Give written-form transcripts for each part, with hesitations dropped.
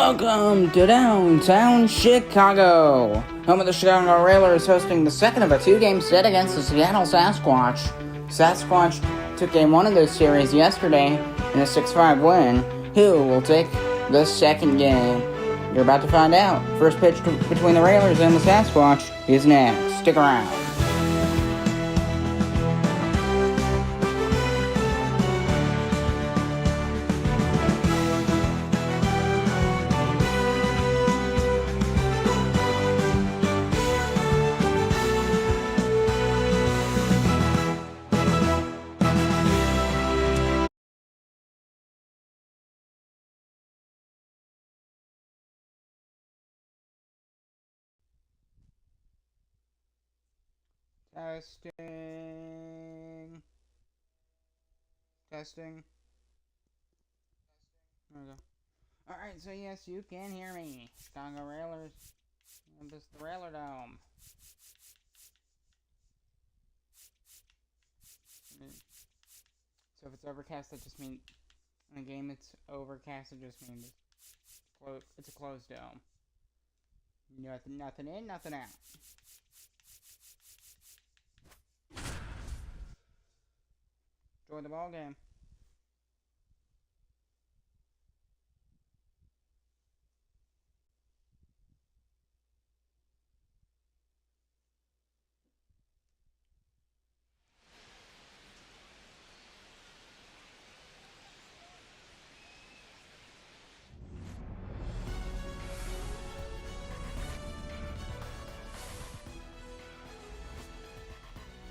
Welcome to downtown Chicago. Home of the Chicago Railers hosting the second of a two-game set against the Seattle Sasquatch. Sasquatch took game one of this series yesterday in a 6-5 win. Who will take the second game? You're about to find out. First pitch between the Railers and the Sasquatch is next. Stick around. Testing. There we go. Alright, so yes, you can hear me. Chicago Railers. This is the Railer Dome. So if it's overcast, that just means in a game it's overcast. It just means it's a closed dome. Nothing in, nothing out. Enjoy the ball game.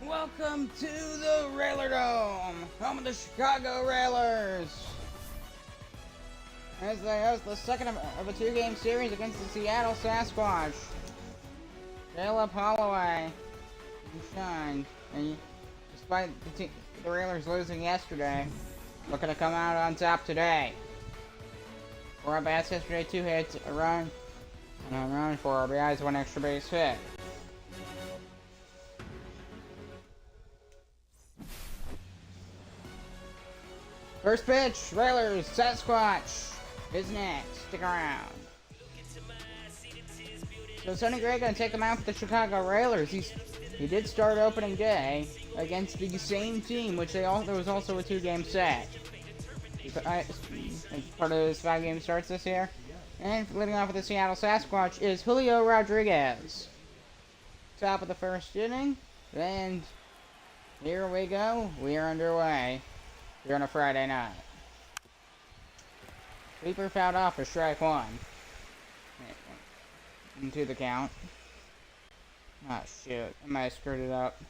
Welcome to the Railer Dome, home of the Chicago Railers, as they host the second of a two-game series against the Seattle Sasquatch. Caleb Holloway shined, and despite the Railers losing yesterday, looking to come out on top today. 4 at-bats yesterday, 2 hits, a run, and a home run, 4 RBIs, 1 extra base hit. First pitch, Railers, Sasquatch is next. Stick around. So Sonny Gray gonna take him out for the Chicago Railers. He did start opening day against the same team, which there was also a 2-game set. Part of his 5-game starts this year. And leading off with the Seattle Sasquatch is Julio Rodriguez. Top of the first inning, and here we go. We are underway. Here on a Friday night. Sweeper fouled off for strike 1. Into the count. Oh shit, I might have screwed it up.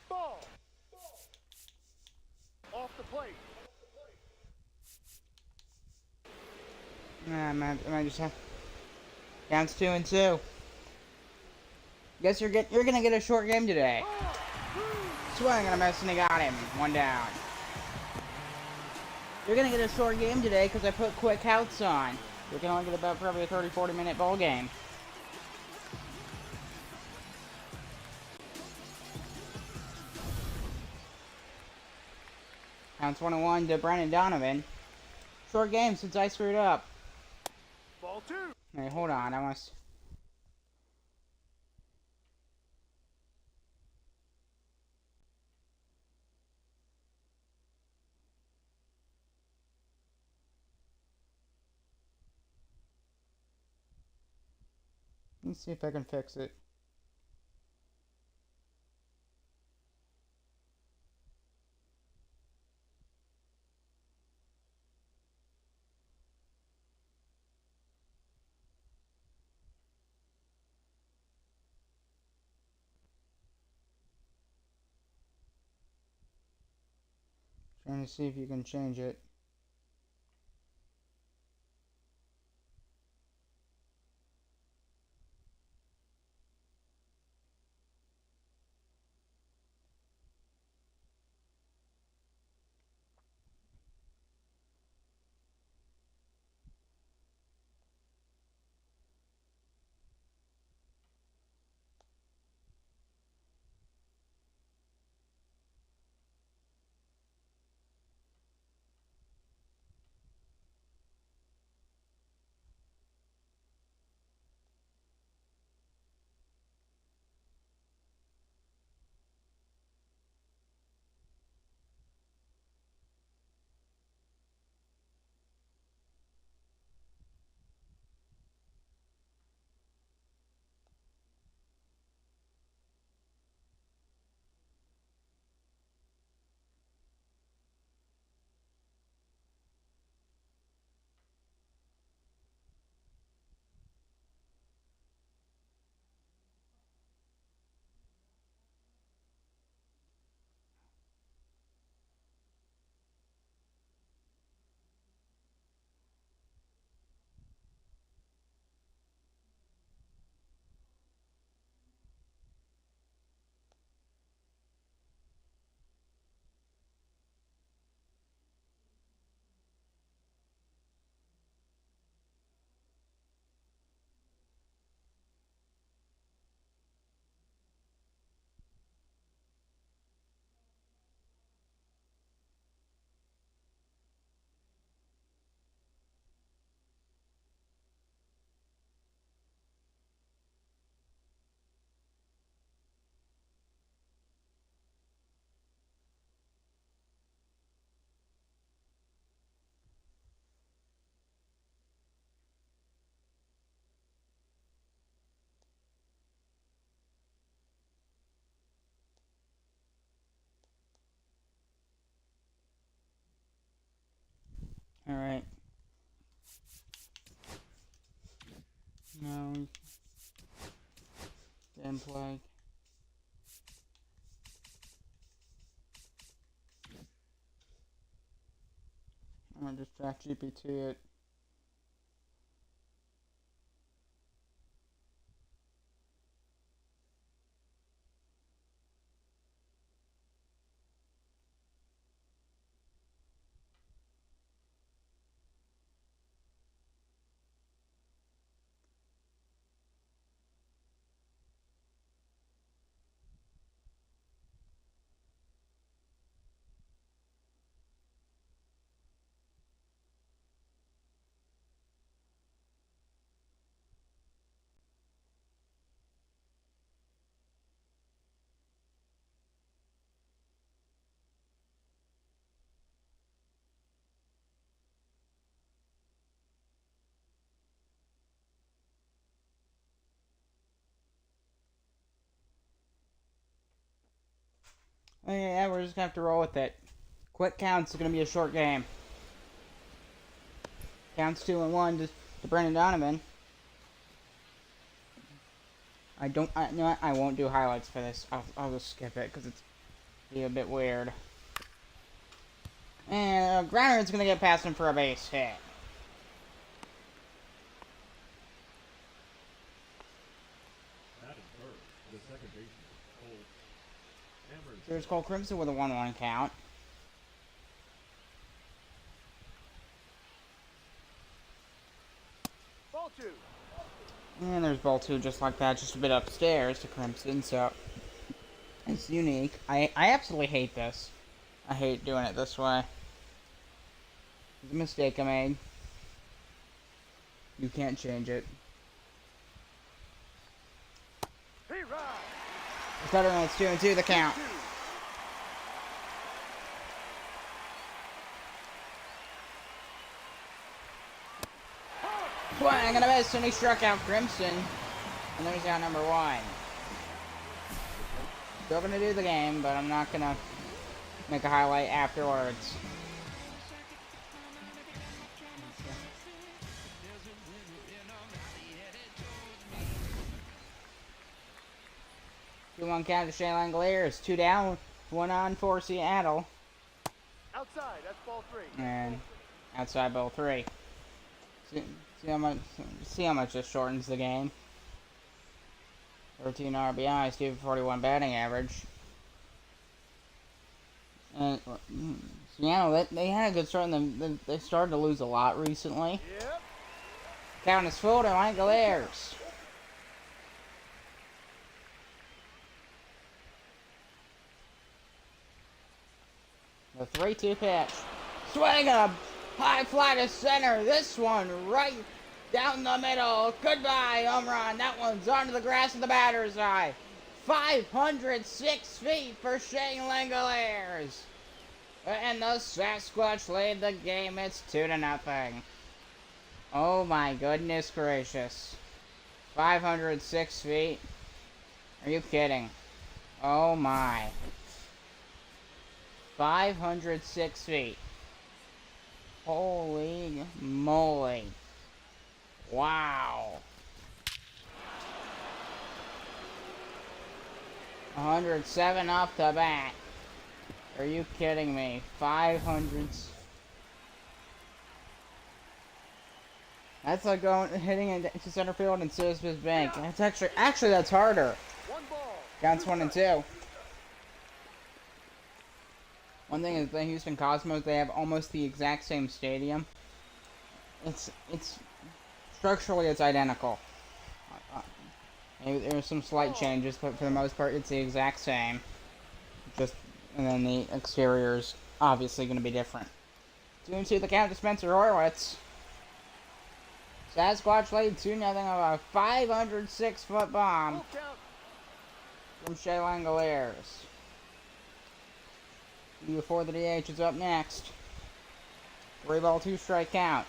Ball. Off the plate. I might just have. Counts 2-2. Guess you're gonna get a short game today. Swing and a miss, and he got him. 1 down. You're gonna get a short game today because I put quick counts on. We can only get about probably a 30-40 minute ball game. Counts 1-1 to Brennan Donovan. Short game since I screwed up. Ball 2. Hey, hold on. I must. Let's see if I can fix it. Trying to see if you can change it. Alright. No. Didn't play. I'm gonna just chat GPT it. Oh, yeah, we're just gonna have to roll with it. Quick counts is gonna be a short game. Counts 2-1 to Brendan Donovan. I won't do highlights for this. I'll just skip it because it's be a bit weird. And Grouner's gonna get past him for a base hit. There's Cole Crimson with a 1-1 count. Ball 2. And there's ball 2 just like that, just a bit upstairs to Crimson, so it's unique. I absolutely hate this. I hate doing it this way. It's a mistake I made. You can't change it. He rides. The cutter, and it's 2-2 the count. Swing and a miss, and he struck out Crimson. And there's out number 1. Still gonna do the game, but I'm not gonna make a highlight afterwards. Two 1 count to Shea Langoliers. 2 down, 1 on for Seattle. Outside, that's ball 3. And outside ball 3. See how much this shortens the game. 13 RBIs, 241 batting average. And Seattle, they had a good start, and they started to lose a lot recently. Yep. Count is full to Langoliers. The 3-2 pitch. Swing a high fly to center. This one right down the middle. Goodbye, home run. That one's onto the grass of the batter's eye. 506 feet for Shea Langoliers. And the Sasquatch lead the game. It's 2-0. Oh my goodness gracious. 506 feet? Are you kidding? Oh my. 506 feet. Holy moly. Wow. 107 off the bat. Are you kidding me? 500. That's like hitting into center field in Citizens Bank. That's actually that's harder. 1 ball. Counts 1 and 2. One thing is the Houston Cosmos, they have almost the exact same stadium. It's structurally it's identical. There's some slight changes, but for the most part it's the exact same. And then the exterior is obviously going to be different. 2-2 the count to Spencer Horwitz. Sasquatch lead 2-0 of a 506-foot bomb from Shea Langoliers. Before the DH is up next. 3 ball, 2 strike count.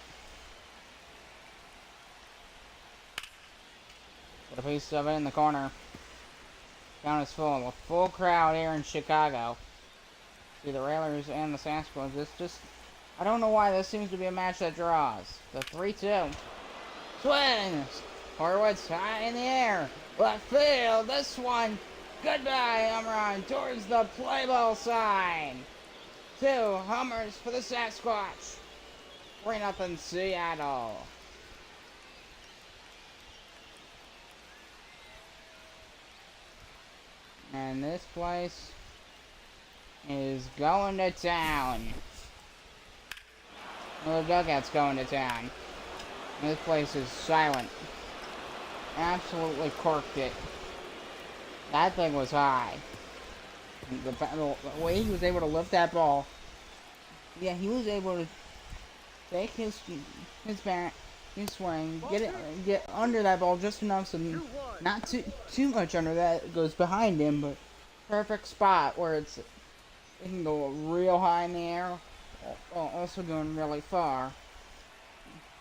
Got a piece of it in the corner. Count is full. A full crowd here in Chicago. See the Railers and the Sasquatch. It's just I don't know why this seems to be a match that draws. The 3-2. Swings! Horwitz high in the air. Left field. This one. Goodbye, home run towards the play ball side. 2 homers for the Sasquatch. 3-0 Seattle. And this place is going to town. Well, the dugout's going to town. And this place is silent. Absolutely corked it. That thing was high. The way he was able to lift that ball. Yeah, he was able to take his back, his swing, get under that ball just enough so not too much under that it goes behind him, but perfect spot where it can go real high in the air, while also going really far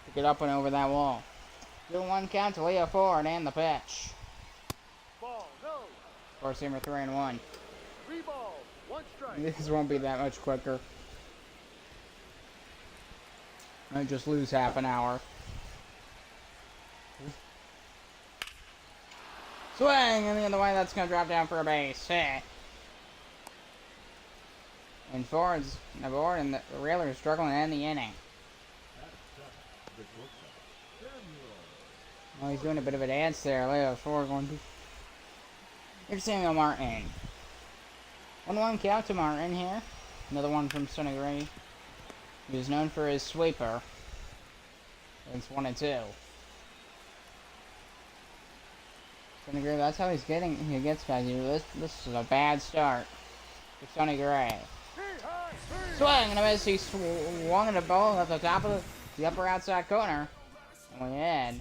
to get up and over that wall. 2-1 count to Leo Ford and the pitch. Ball, no. Four-seamer 3-1. 3 balls, 1 strike. This won't be that much quicker. I just lose half an hour. Swing, and the other way, that's going to drop down for a base hit. And Ford's on the board, and the Railers are struggling to end the inning. Well, he's doing a bit of a dance there. Leo Ford going to... Here's Samuel Martin. 1-1 count to Martin here. Another one from Sonny Gray. He was known for his sweeper. It's 1-2. Sonny Gray, that's how he gets guys. This is a bad start for Sonny Gray. Swing and a miss. He swung at a ball at the top of the upper outside corner. And we had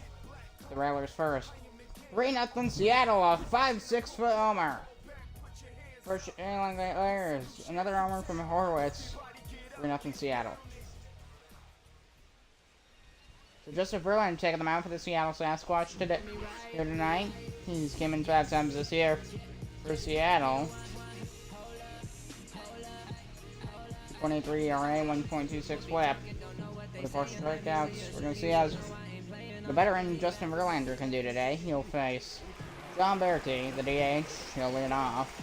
the Railers first. 3-0 Seattle, a 5-6-foot homer. First inning Railers. Another homer from Horwitz. 3-0 Seattle. So Joseph Verlander taking the mound for the Seattle Sasquatch here tonight. He's came in 5 times this year for Seattle. 2.83 ERA, 1.26 WHIP. 44 strikeouts. We're going to see how the veteran Justin Verlander can do today. He'll face John Berti, the DH. He'll lead off.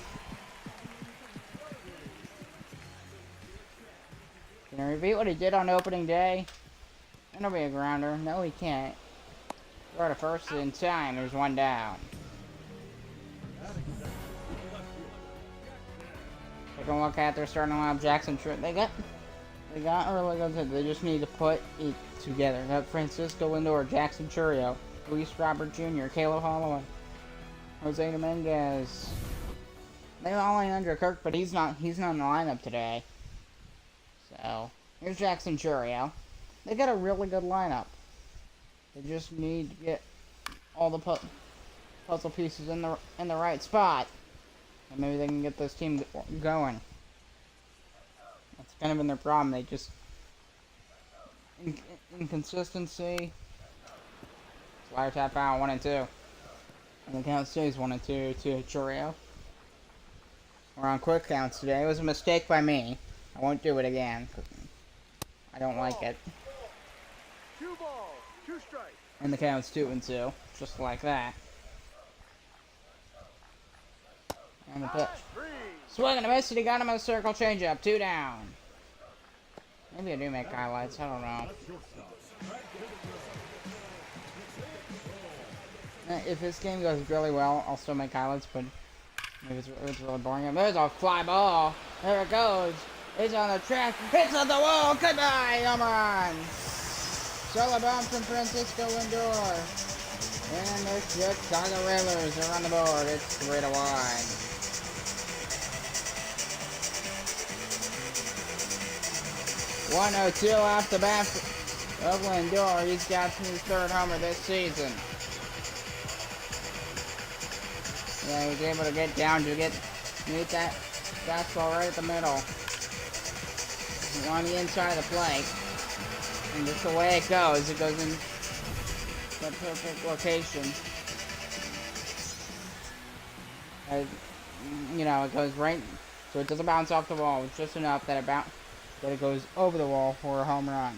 Can he repeat what he did on opening day? It'll be a grounder. No, he can't. Throw to first in time. There's 1 down. Take a look at their starting lineup. Jackson Tripp. They got early guns. They just need to put it together. Got Francisco Lindor, Jackson Chourio, Luis Robert Jr., Caleb Holloway, Jose Dominguez. They all Andrew Kirk, but he's not in the lineup today. So here's Jackson Chourio. They got a really good lineup. They just need to get all the puzzle pieces in the right spot, and maybe they can get this team going. That's kind of been their problem. They just inconsistency. Slider tap out 1-2, and the count stays 1-2 to Chourio. We're on quick counts today. It was a mistake by me. I won't do it again. I don't like it. 2 balls, 2 strikes. And the count's 2-2, just like that. And the pitch. Swing and a miss, and he got him in a circle changeup. 2 down. Maybe I do make highlights. I don't know. If this game goes really well, I'll still make highlights, but maybe it's really boring. There's a fly ball. There it goes. It's on the track. Hits on the wall. Goodbye, home run. Solo bomb from Francisco Lindor. And the Chicago Railers are on the board. It's 3-1. .102 off the bat of Lindor. He's got his 3rd homer this season. Yeah, he was able to get down to meet that fastball right at the middle. On the inside of the plate. And just the way it goes in the perfect location. You know, it goes right, so it doesn't bounce off the wall. It's just enough that but it goes over the wall for a home run.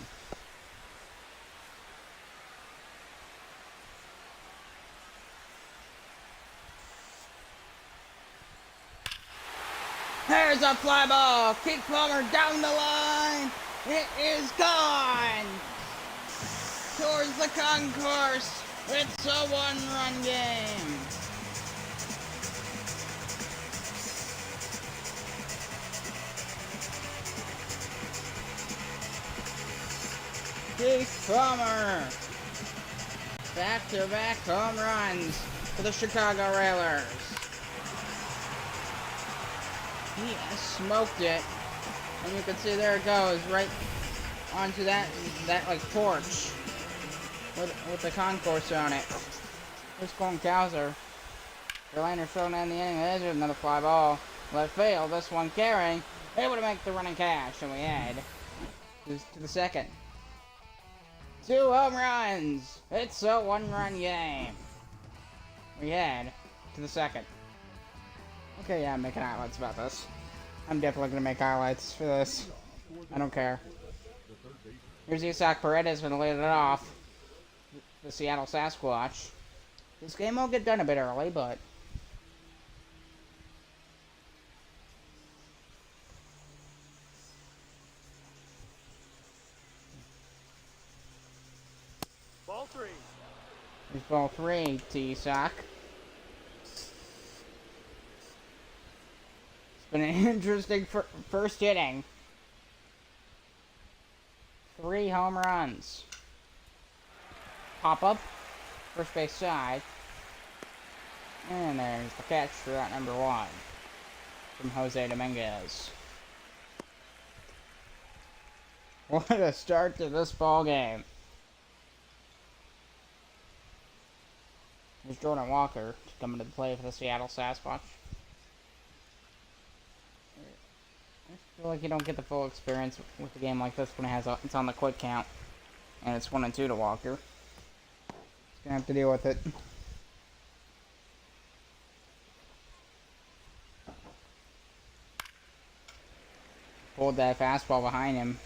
There's a fly ball. Kick Plummer down the line. It is gone. Towards the concourse. It's a one-run game. Kick Plummer. Back-to-back home runs for the Chicago Railers. He smoked it, and you can see there it goes right onto that like porch with the concourse on it. Here's Colin Cowser. Verlander showing in the inning. There's another fly ball. Left field. This one carrying, able to make the running catch, and we head to the second. 2 home runs. It's a one-run game. We head to the second. Okay, yeah, I'm making highlights about this. I'm definitely going to make highlights for this. I don't care. Here's Isaac Paredes going to lead it off. The Seattle Sasquatch. This game will get done a bit early, but... Ball 3. Here's ball 3 to Isaac. Been an interesting first inning. 3 home runs. Pop up, first base side, and there's the catch for out number 1 from Jose Dominguez. What a start to this ball game. Here's Jordan Walker coming to the play for the Seattle Sasquatch. I feel like you don't get the full experience with a game like this when it's on the quick count, and it's 1-2 to Walker. He's gonna have to deal with it. Pulled that fastball behind him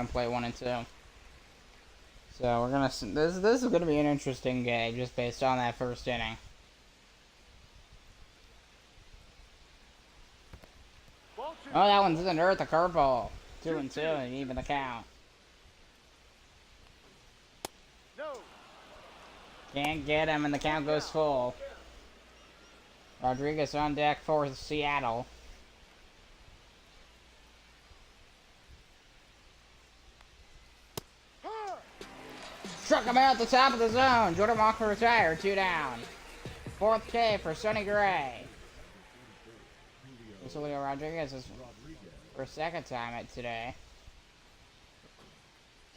play 1-2. So we're gonna. This is gonna be an interesting game just based on that first inning. Oh, that one's in there at the curveball. 2-2, and even the count. No. Can't get him, and the count goes full. Rodriguez on deck for Seattle. Struck him out at the top of the zone. Jordan Walker retired. 2 down. 4th K for Sonny Gray. Julio Rodriguez is for a second time at today.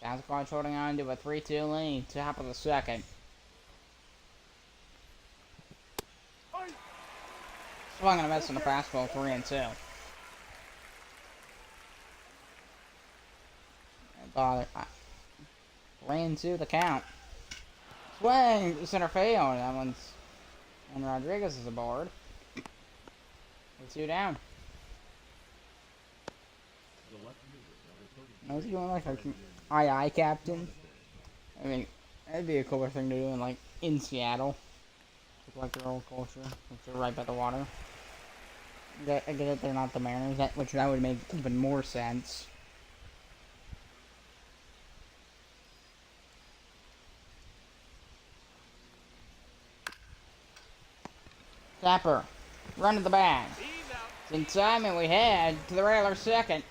Sasquatch holding on to a 3-2 lead, top of the second. Swung and a miss on the fastball, 3-2. Bother. 3-2 the count. Swing to center field. That one's. And Rodriguez is aboard. 2 down. I was going like a aye captain. I mean, that'd be a cooler thing to do in Seattle. Like their old culture, which they're right by the water. I get it, they're not the Mariners, which that would make even more sense. Tapper, run to the bag. It's in time, and we head to the Railers second.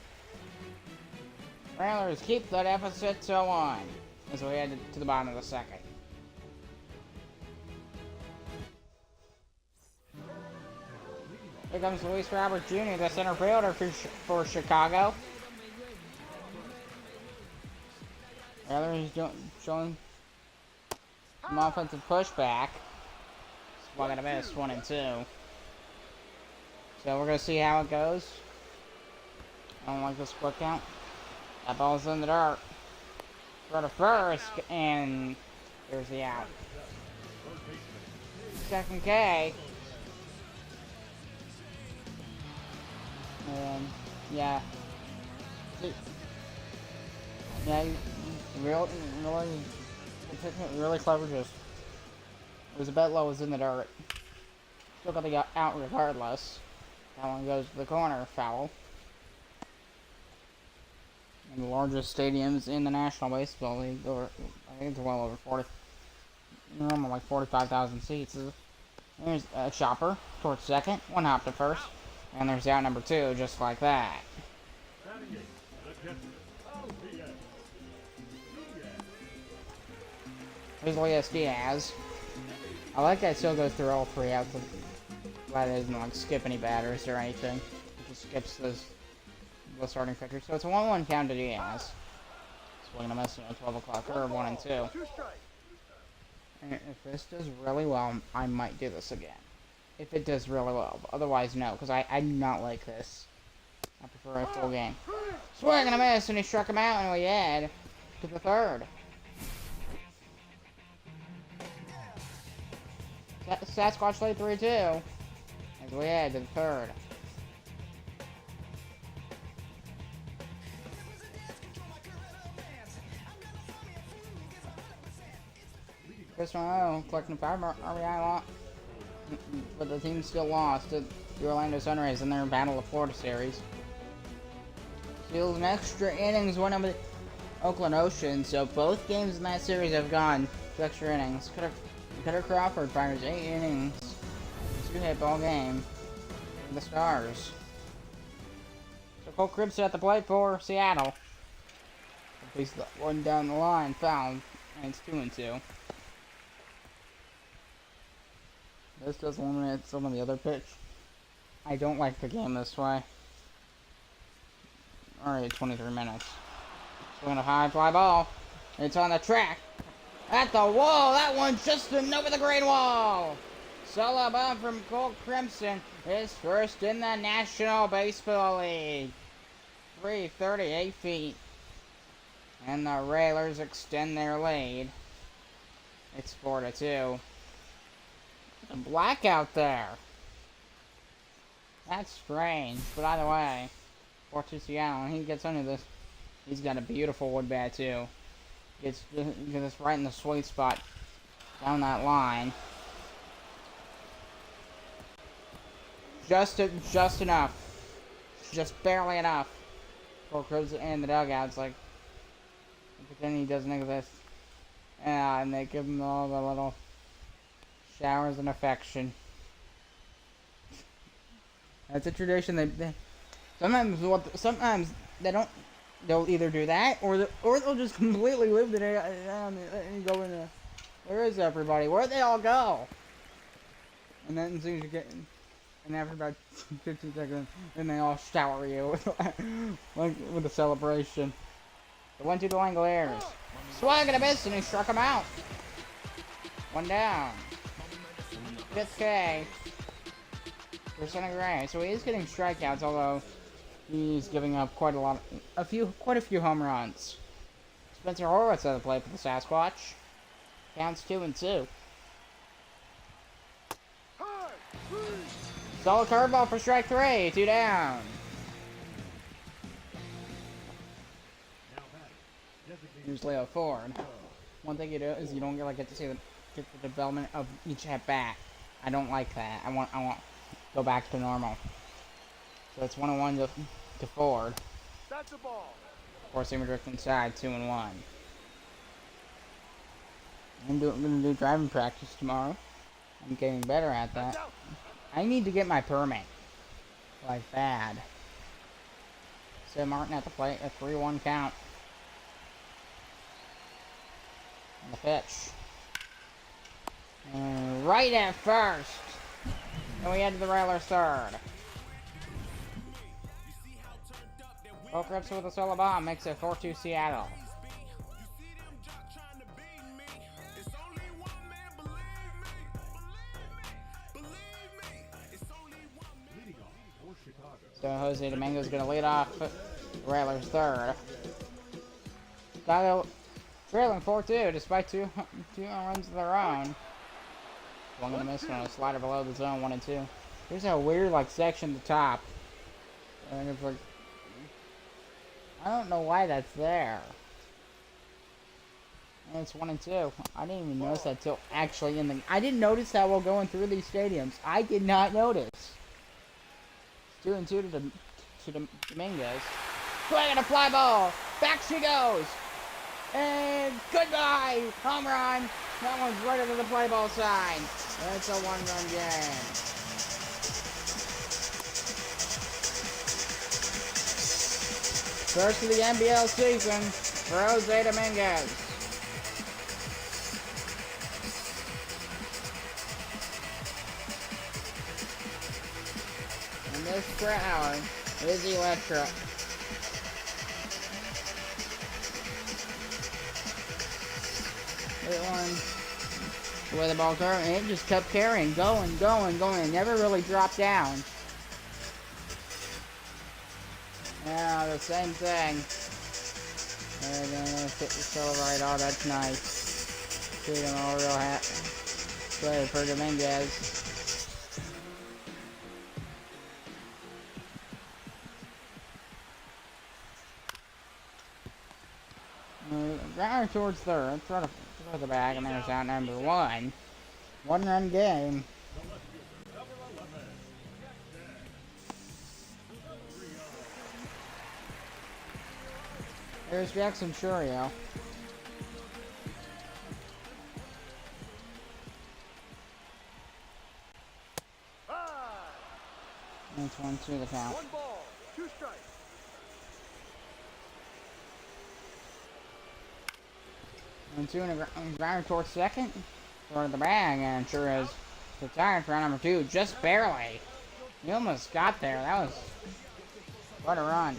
Railers keep the deficit to 1 as we head to the bottom of the second. Here comes Luis Robert Jr., the center fielder for Chicago. Railers showing some offensive pushback. Swung and a miss, 1-2. So we're going to see how it goes. I don't like this quick count. That ball's in the dirt. Throw to first, and there's the out. Second K. And yeah. Yeah, really, really clever. Just it was a bit low, it was in the dirt. Still got to get out regardless. That one goes to the corner, foul. And the largest stadiums in the National Baseball League, I think it's well over 40, normal like 45,000 seats. There's a chopper towards second, one hop to first, and there's out number 2, just like that. Here's Luis Diaz. I like that it still goes through all 3 outs. Glad it doesn't like skip any batters or anything. It just skips the starting pitcher. So it's a 1-1 count to Diaz. Swinging a miss at 12 o'clock or 1 and 2. 2 strikes. And if this does really well, I might do this again. If it does really well. But otherwise, no, because I do not like this. I prefer a full game. Swing and a miss, and he struck him out, and we head to the 3rd. Sasquatch lead 3-2. As we head to the 3rd. Chris Monroe collecting 5 RBI lot, but the team still lost to the Orlando Sunrays in their Battle of Florida series. Steals an extra innings, one of the Oakland Ocean, so both games in that series have gone to extra innings. Cutter Crawford fires 8 innings, 2-hit ball game for the Stars. So Cole Cribson at the plate for Seattle. He's the one down the line, fouled, and it's 2-2. This does eliminate some of the other pitch. I don't like the game this way. Alright, 23 minutes. Swinging a high fly ball. It's on the track. At the wall. That one just over the green wall. Solo bomb from Cole Crimson. His first in the National Baseball League. 338 feet. And the Railers extend their lead. It's 4-2. A blackout there. That's strange, but either way, 4-2 Seattle, and he gets under this. He's got a beautiful wood bat too. Gets this right in the sweet spot down that line. Just enough, just barely enough. For Cruz in the dugout's like, but then he doesn't exist. And they give him all the little showers and affection. That's a tradition. They sometimes they don't. They'll either do that or they'll just completely live the day and go in. Where is everybody? Where'd they all go? And then as soon as you get, and after about 15 seconds, then they all shower you with like with a celebration. The 1-2 to Langoliers. Swing and a miss, and he struck him out. One down. 5th K for Sonny Gray. So he is getting strikeouts, although he's giving up quite a few home runs. Spencer Horwitz at the plate for the Sasquatch. Counts 2-2. Solid curveball for strike 3. 2 down. Here's Leo Ford. One thing you do is you don't get to see the development of each at bat. I don't like that. I want go back to normal. So it's 1-1 to Ford. That's a ball. Forcing him drift inside, 2-1. I'm gonna do driving practice tomorrow. I'm getting better at that. I need to get my permit. Like bad. Sid Martin at the plate, a 3-1 count. And the pitch. And right at first. And we head to the Railers 3rd. Poke rips with a solo bomb, makes it 4-2 Seattle. So Jose Domingo's going to lead off Railers 3rd. Chicago trailing 4-2 despite two runs of their own. One gonna miss on a slider below the zone, 1 and 2. There's a weird section at the top. And it's like, I don't know why that's there. And it's 1-2. I didn't even notice that till actually in the. I didn't notice that while going through these stadiums. I did not notice. 2-2 to the Dominguez. Swinging a fly ball. Back she goes. And goodbye. Home run. That one's right under the play ball sign. It's a 1-run game. First of the NBL season for Jose Dominguez. And this crowd is electric. The way the ball turned, and it just kept carrying, going. It never really dropped down. Now the same thing. And then hit the celebrate. Oh, that's nice. See them all real happy. Play for Dominguez. Ground towards third. Try to throw the bag, and there's out number 1. 1-run game. There's Jackson Churio. That's 1-2 the count. 1 ball, 2 strikes. And 2 in a ground towards second. Throw to the bag, and sure is retired for round number 2, just barely. He almost got there. That was what a run.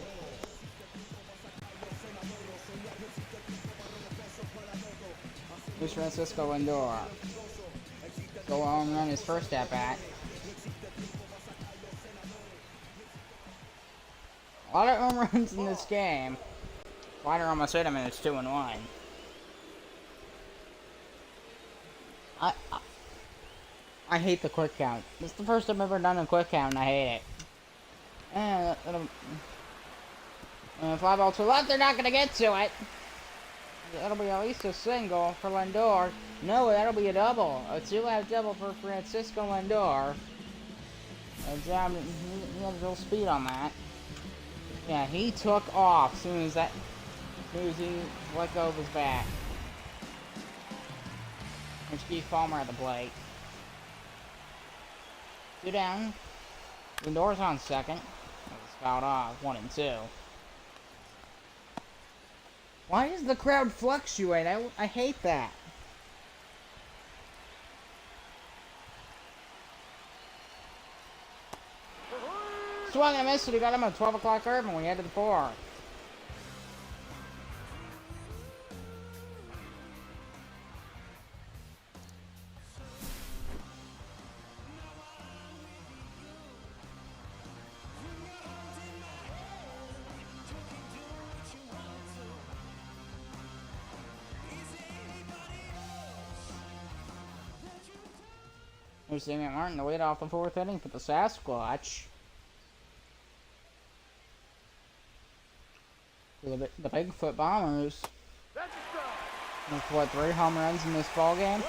Here's Francisco Lindor. Go home run his first at bat. A lot of home runs in this game. Slider almost hit him, and it's 2-1. I hate the quick count. This is the first time I've ever done a quick count, and I hate it. And fly ball to left, they're not going to get to it. That'll be at least a single for Lindor. No, that'll be a double. A 2-out double for Francisco Lindor. He had a little speed on that. Yeah, he took off as soon as he let go of his bat. There's Keith Palmer at the plate. 2 down. Lindor's on second. It's fouled off. 1-2. Why does the crowd fluctuate? I hate that. Swung and missed it. He got him a 12 o'clock urban when he headed to the 4th. Here's Damian Martin to lead off the 4th inning for the Sasquatch. The Bigfoot Bombers. With what, 3 home runs in this ball game?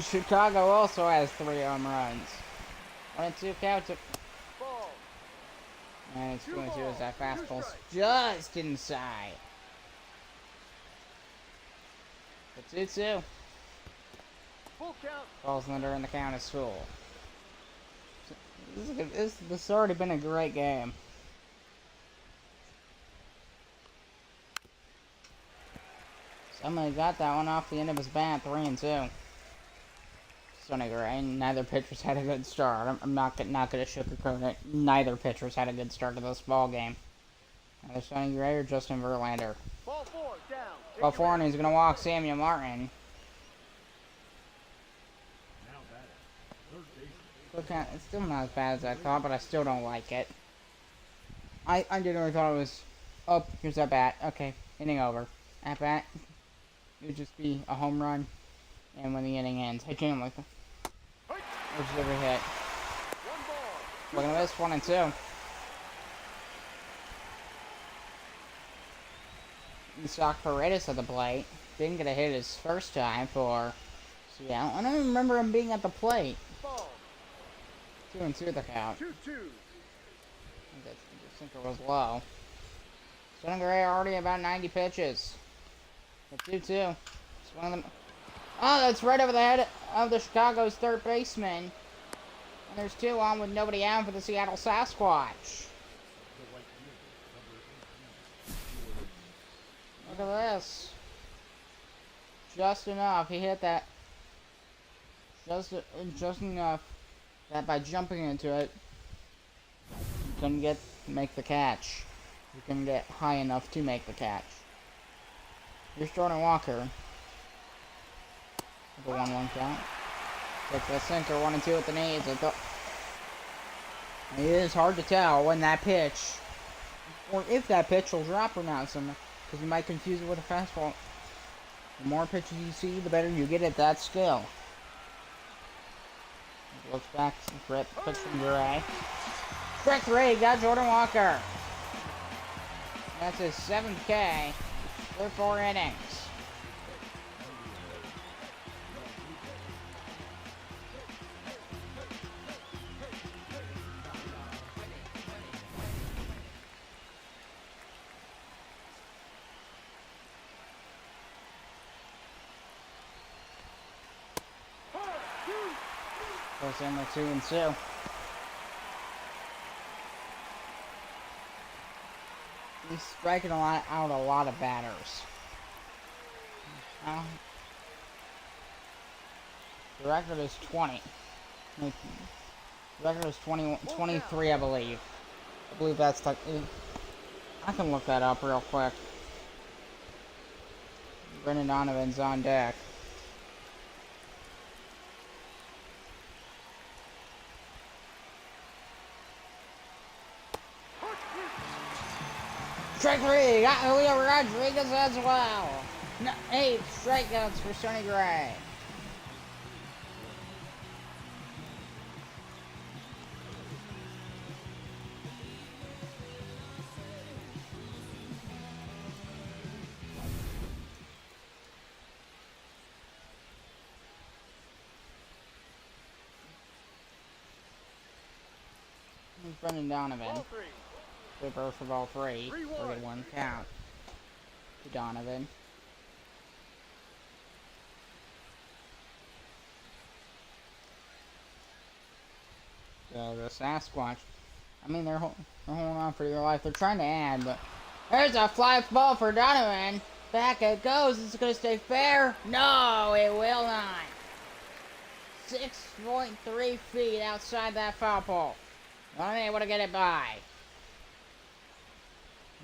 Chicago also has 3 home runs. 1-2 count. And it's going to as that fastball's just inside. It's 2-2. Full count. Falls under and the count is full. This has already been a great game. Somebody got that one off the end of his bat, 3-2. Sonny Gray, neither pitcher's had a good start. I'm not gonna sugarcoat it. Neither pitcher's had a good start to this ball game. Either Sonny Gray or Justin Verlander. Ball 4, down. Ball 4, and he's gonna walk Samuel Martin. It's still not as bad as I thought, but I still don't like it. I genuinely thought it was... Oh, here's that bat. Okay, inning over. At bat, it would just be a home run. And when the inning ends, I can't like... Which is every hit. Look at this, 1-2. Isak Paredes at the plate. didn't get a hit his first time for Seattle. I don't even remember him being at the plate. Ball. 2-2 the count. 2-2. I think the sinker was low. Sonny Gray already about 90 pitches. The 2-2. Swung them. Oh, that's right over the head of the Chicago's third baseman. And there's 2 on with nobody out for the Seattle Sasquatch. Look at this. Just enough. He hit that. Just enough that by jumping into it, you couldn't make the catch. You couldn't get high enough to make the catch. Here's Jordan Walker. The 1-1 count. Take the sinker, 1-2 at the knees. It is hard to tell when that pitch, or if that pitch will drop or not, because you might confuse it with a fastball. The more pitches you see, the better you get at that skill. Looks back, pitch from Gray. Strike 3, got Jordan Walker. That's his 7th K for 4 innings. Goes in with 2-2. He's striking out a lot of batters. The record is 20. The record is 23, I believe. I believe that's like. I can look that up real quick. Brendan Donovan's on deck. Strike 3, got Julio Rodriguez as well. 8 strikeouts for Sonny Gray. Here's Brendan Donovan. Ball 3. Flipper for ball 3. 3-1 count to Donovan. So the Sasquatch, I mean, they're holding on for their life. They're trying to add, but there's a fly ball for Donovan. Back it goes. Is it going to stay fair? No, it will not. 6.3 feet outside that foul pole. Unable to get it by.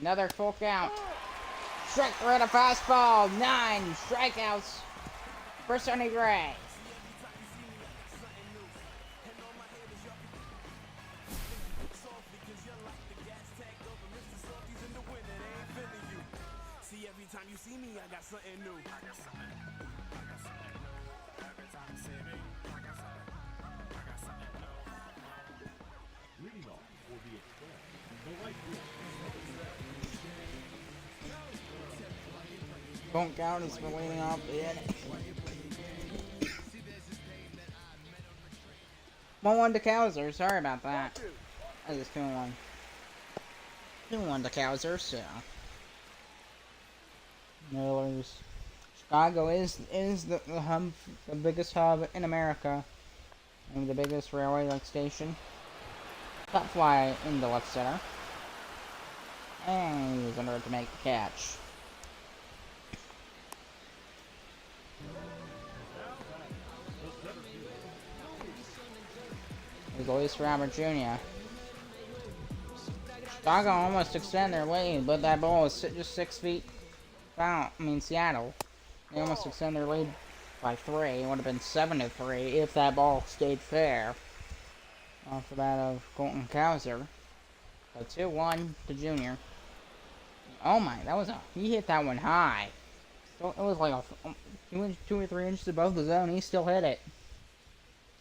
Another full count. Strike 3 at a fastball. 9 strikeouts for Sonny Gray. See, every time you see me, I got something new. Leading off for the Express, the right field. Won't count as for leading off the inning. 1-1 to Kowser. Sorry about that. That is 2-1. 2-1 to Kowser, so. Millers. Chicago is the hub, the biggest hub in America. And the biggest railway like station. Top fly in the left center. And he was under it to make the catch. There's Luis Robert Jr. Chicago almost extend their lead, but that ball is just 6 feet out. Seattle. They almost extend their lead by 3. It would have been 7-3 if that ball stayed fair. Off the bat of Colton Kowser. So 2-1 to Junior. Oh my, he hit that one high. So it was like 2 or 3 inches above the zone. He still hit it.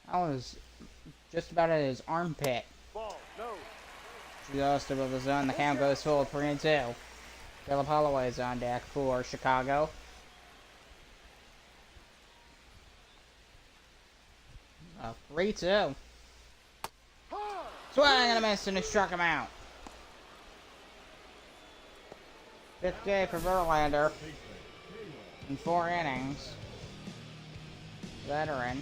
That was just about at his armpit. Ball, no. Just above the zone. The count goes full, 3-2. Philip Holloway is on deck for Chicago. 3-2. Swing and a miss, and he struck him out. 5th K for Verlander in 4 innings. Veteran.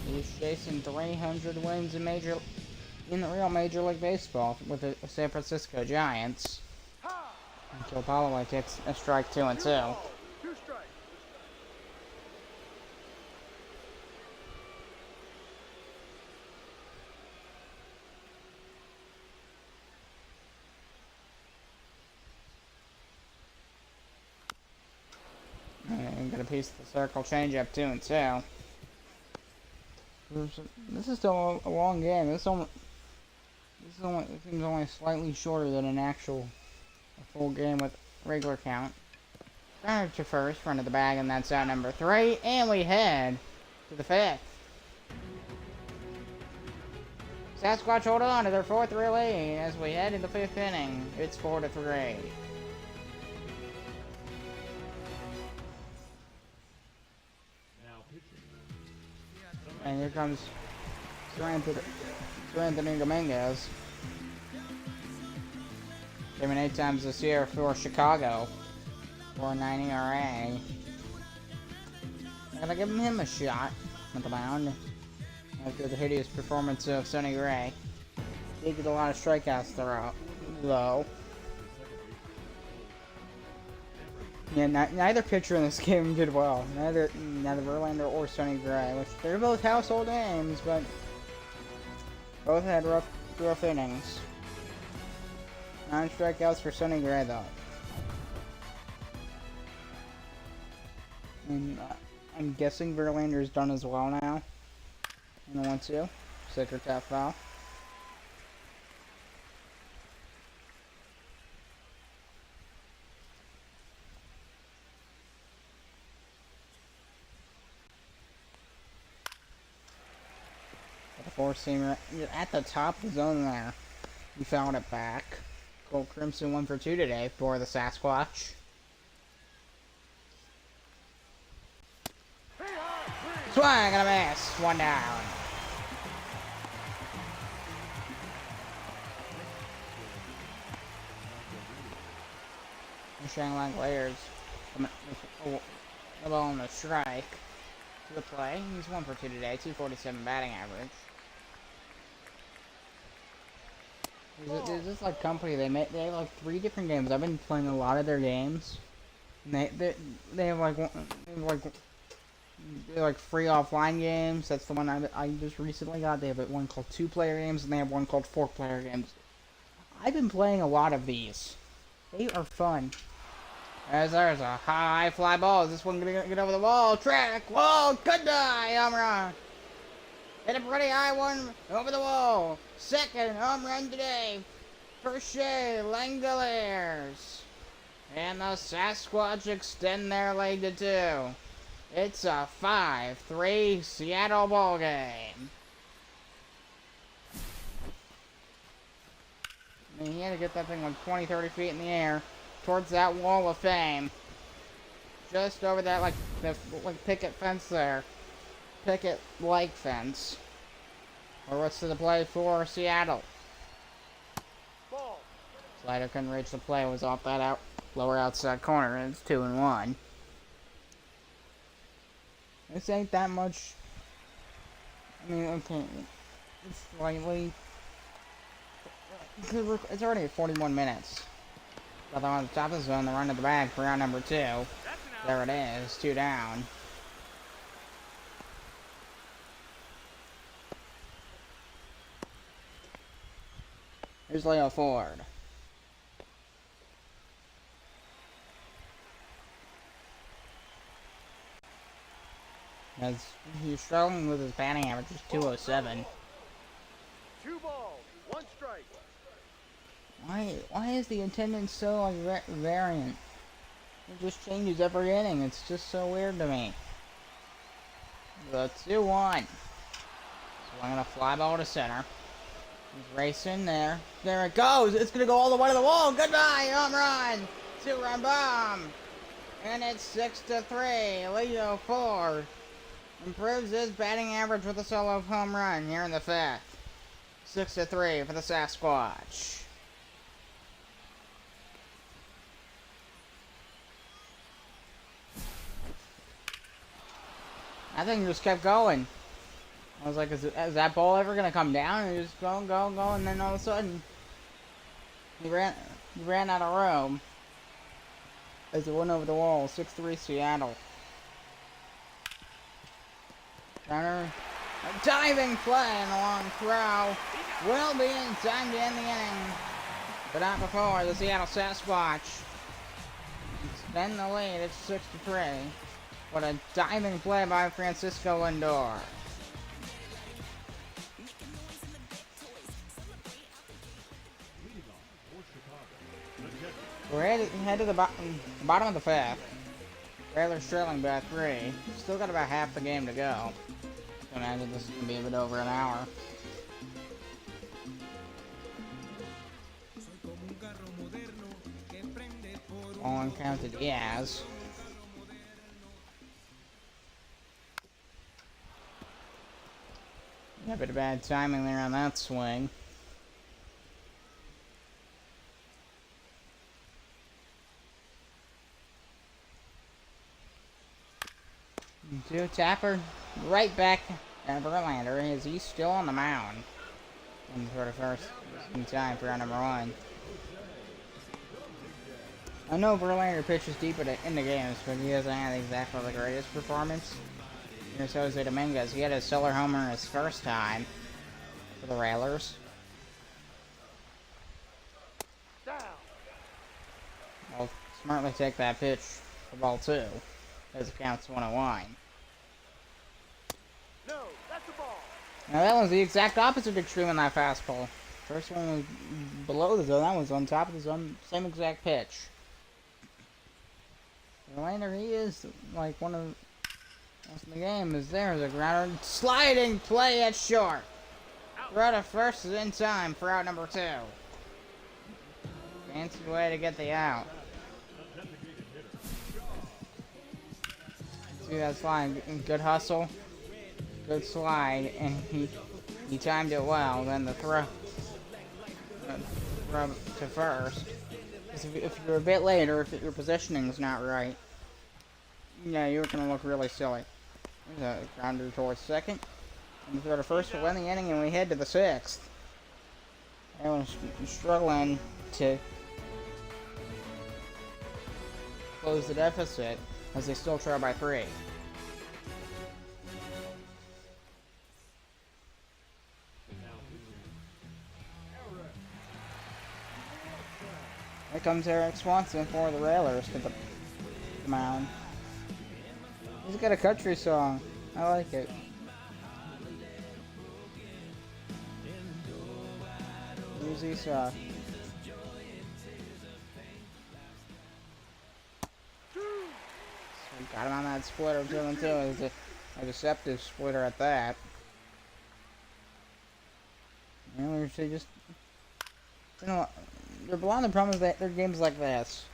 He's chasing 300 wins in the real Major League Baseball with the San Francisco Giants. Until Holloway takes a strike 2 and 2. 2 strikes. I'm gonna piece the circle changeup 2 and 2. This is still a long game. It seems only slightly shorter than an actual full game with regular count. Runner to first, front of the bag, and that's out number 3. And we head to the 5th. Sasquatch hold on to their 4th lead as we head into the 5th inning. It's 4-3. Now pitching. And here comes Anthony Dominguez. Came in 8 times this year for Chicago. 4.90 ERA. I gotta give him a shot at the mound after the hideous performance of Sonny Gray. He did a lot of strikeouts though. Yeah, neither pitcher in this game did well. Neither Verlander or Sonny Gray, which they're both household names, but both had rough innings. 9 strikeouts for Sonny Gray though. And I'm guessing Verlander's done as well now. In the 1-2. Sick or tap foul. The 4-seamer at the top of the zone there. He fouled it back. Gold Crimson 1 for 2 today for the Sasquatch. Swing and a miss. 1 down. Shang Langlayers the ball on the strike to the play. He's 1 for 2 today. 247 batting average. There's this like company they have like 3 different games. I've been playing a lot of their games. And they have like free offline games. That's the one I just recently got. They have one called 2-player games and they have one called 4-player games. I've been playing a lot of these. They are fun. As there's a high fly ball. Is this one gonna get over the wall? Track wall. Good die. Home run. Hit a pretty high one over the wall. 2nd home run today for Shea Langoliers. And the Sasquatch extend their lead to 2. It's a 5-3 Seattle ball game. I mean, he had to get that thing like 20-30 feet in the air towards that wall of fame. Just over that like picket fence there. Picket like fence. Or what's to the play for Seattle? Ball. Slider couldn't reach the play. Was off that lower outside corner. And it's 2-1. This ain't that much. I mean, okay, it's slightly. It's already at 41 minutes. Got them on the top of the zone. The run at the back for round number 2. There it is. 2 down. Here's Leo Ford. As he's struggling with his batting average, is 207. 2 balls, 1 strike. Why is the attendance so like variant? It just changes every inning. It's just so weird to me. The 2-1. So I'm gonna fly ball to center. He's racing there. There it goes. It's gonna go all the way to the wall. Goodbye, home run. two-run bomb! And it's 6-3. Leo 4 improves his batting average with a solo home run here in the fifth. 6-3 for the Sasquatch. I think he just kept going. I was like, is that ball ever gonna come down? And he just go, and then all of a sudden, he ran out of room. As it went over the wall, 6-3 Seattle. Runner, a diving play and a long throw will be in time to end the inning, but not before the Seattle Sasquatch extend the lead. It's 6-3. What a diving play by Francisco Lindor. We're head to the bottom of the fifth. Railers trailing by 3. Still got about half the game to go. I imagine this is going to be a bit over an hour. On count to Diaz. A bit of bad timing there on that swing. To Tapper, right back at Verlander. Is he still on the mound? And for the first in time for round number 1. I know Verlander pitches deep in the games, but he hasn't had exactly the greatest performance. Here's Jose Dominguez. He had a solar homer his first time for the Railers. Down. I'll smartly take that pitch for ball 2, as it counts 1-1. No, that's a ball. Now that was the exact opposite extreme on that fastball. First one was below the zone, that was on top of the zone, same exact pitch. Verlander, he is like one of the game is there as a grounder. Sliding play at short. Throw to first is in time for out number 2. Fancy way to get the out. See that slide, good hustle, good slide, and he timed it well. Then the throw to first. If you're a bit later, if your positioning's not right, yeah, you're gonna look really silly. There's a grounder towards second, and throw to first to win the inning, and we head to the 6th. Everyone's struggling to close the deficit as they still trail by 3. Here comes Eric Swanson for the Railers to the mound. He's got a country song. I like it. Easy stuff. So got him on that splitter 2-2. It's a deceptive splitter at that. And they just, you know, they're blonde. The problem is that they're games like this.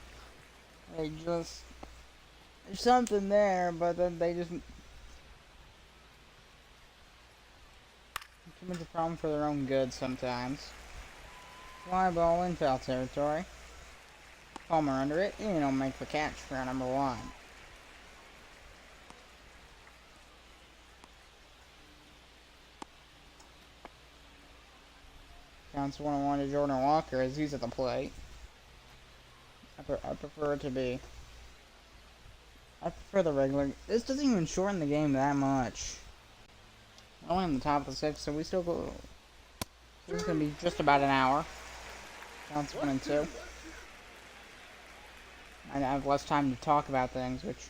They just, there's something there, but then they just too much a problem for their own good sometimes. Fly ball in foul territory. Palmer under it. You don't make the catch for round number 1. Counts 1-1 to Jordan Walker as he's at the plate. I prefer it to be. I prefer the regular. This doesn't even shorten the game that much. We're only on the top of the 6th, so we still go. This is gonna be just about an hour. Counts 1 and 2. I have less time to talk about things, which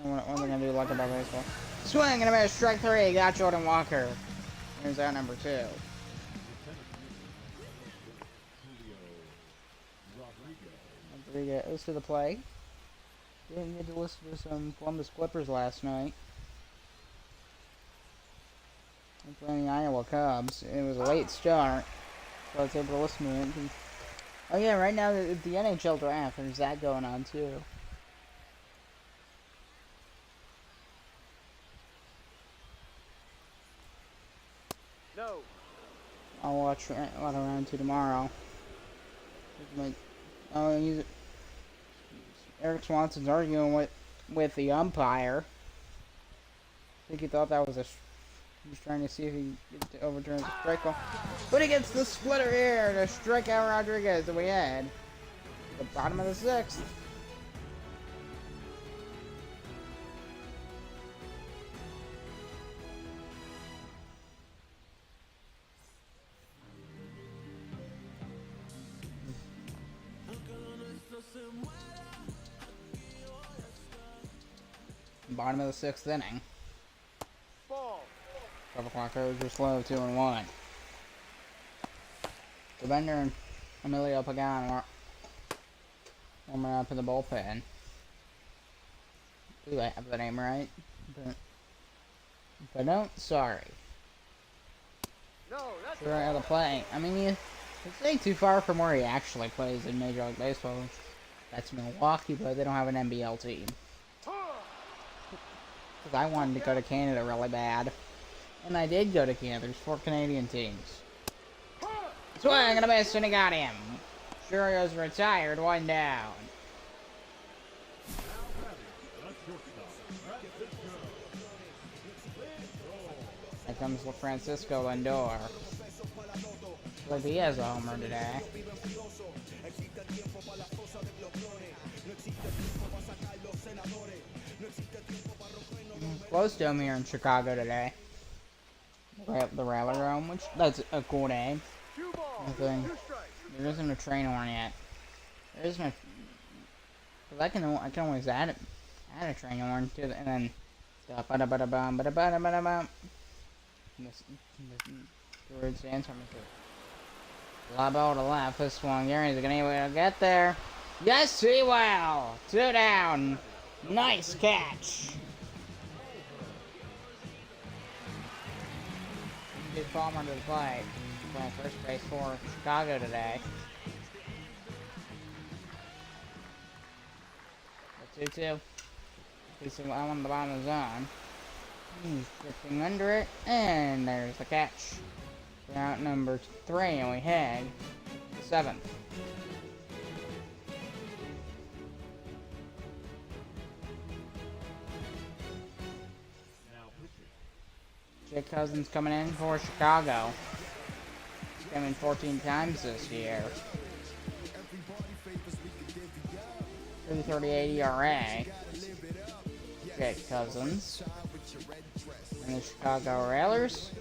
what am I gonna do like about baseball? Swing and a miss, strike 3. Got Jordan Walker. Here's out number 2. Rodriguez to the play. Didn't get to listen to some Columbus Clippers last night. I'm playing the Iowa Cubs. It was a late start, so I was able to listen to it. Oh yeah, right now the NHL draft, there's that going on too. No. I'll watch a lot of round 2 tomorrow. Oh, Eric Swanson's arguing with the umpire. I think he thought that was he's trying to see if he overturns the strike call. But he gets the splitter here to strike out Rodriguez, and we head to the bottom of the 6th. Bottom of the 6th inning. Ball. 12 o'clock are slow, 2-1. The Bender and Emilio Pagan are warming up in the bullpen. Do I have the name right? But no, sorry. No, that's Sure out of play. I mean, it's ain't too far from where he actually plays in Major League Baseball. That's Milwaukee, but they don't have an NBL team. Because I wanted to go to Canada really bad. And I did go to Canada. There's 4 Canadian teams. Swing and a miss, and he got him. Churio's retired, 1 down. Here comes Francisco Lindor. Like he has a homer today. Close to him here in Chicago today. The Rally Room, which that's a cool name. Nothing. There isn't a train horn yet. There isn't a. Cause I can always add a train horn to the, and then stuff. Bada bada bum bada bada bada bum. The word stands for me too. Fly ball to left. This one, Gary's gonna be able to get there. Yes, he will. 2 down. Nice catch. Big Palmer to the plate. Playing first base for Chicago today. 2-2. Facing on the bottom of the zone. He's drifting under it, and there's the catch. We're out number 3, and we head to 7th. Jake Cousins coming in for Chicago. He's come in 14 times this year. 3.38 ERA. Jake Cousins. And the Chicago Railers.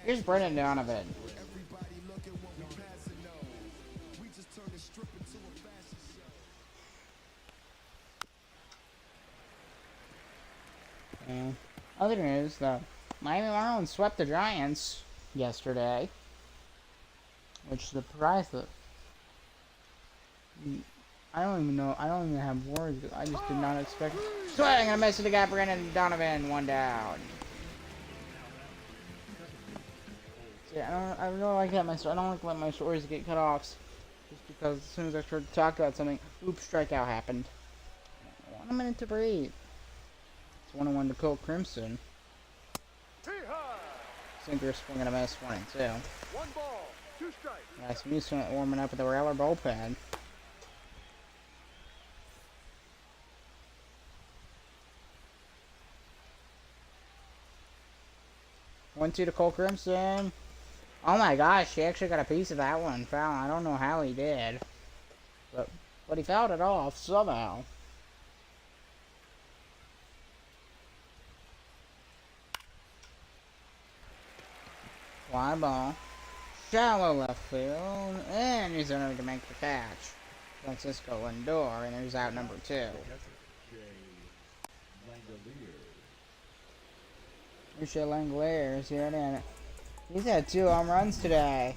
Here's Brendan Donovan. And other news, the Miami Marlins swept the Giants yesterday, which surprised the. I don't even know. I don't even have words. I just did not expect. Swing and a miss to the guy, Brendan Donovan, 1 down. See, I really like that. I don't like to let my stories get cut off, just because as soon as I start to talk about something, oops, strikeout happened. 1 minute to breathe. It's 1-1 to Cole Crimson. Sinker, swing and a miss, 1-2. 1 ball, 2 strikes. Nice music warming up at the Rattler bullpen. One, 2 to Cole Crimson. Oh my gosh, he actually got a piece of that one. Foul. I don't know how he did, but he fouled it off somehow. Fly ball. Shallow left field. And he's unable to make the catch. Francisco Lindor, and he's out number 2. Michel Langelier is here, and he's had 2 home runs today.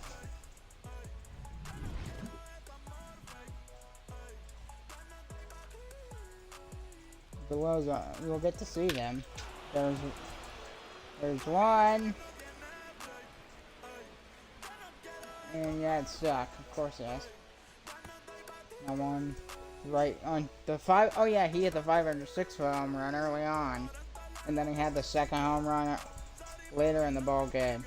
Below, you'll get to see them. There's one. And yeah, it stuck. Of course it has. And one right on the 5. Oh yeah, he hit the 506-foot home run early on. And then he had the second home run later in the ball game.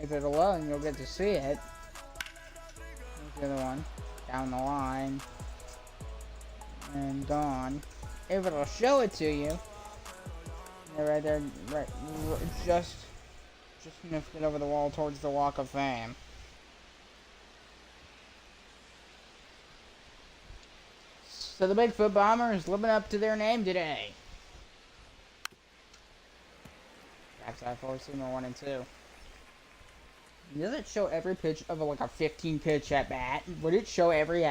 If it alone, you'll get to see it. There's the other one. Down the line. And gone. If it'll show it to you. Yeah, right there. Right. Just sniffed it over the wall towards the Walk of Fame. So the Bigfoot Bombers living up to their name today. Backside 4-seamer 1 and 2. Does it show every pitch of like a 15 pitch at bat? Would it show every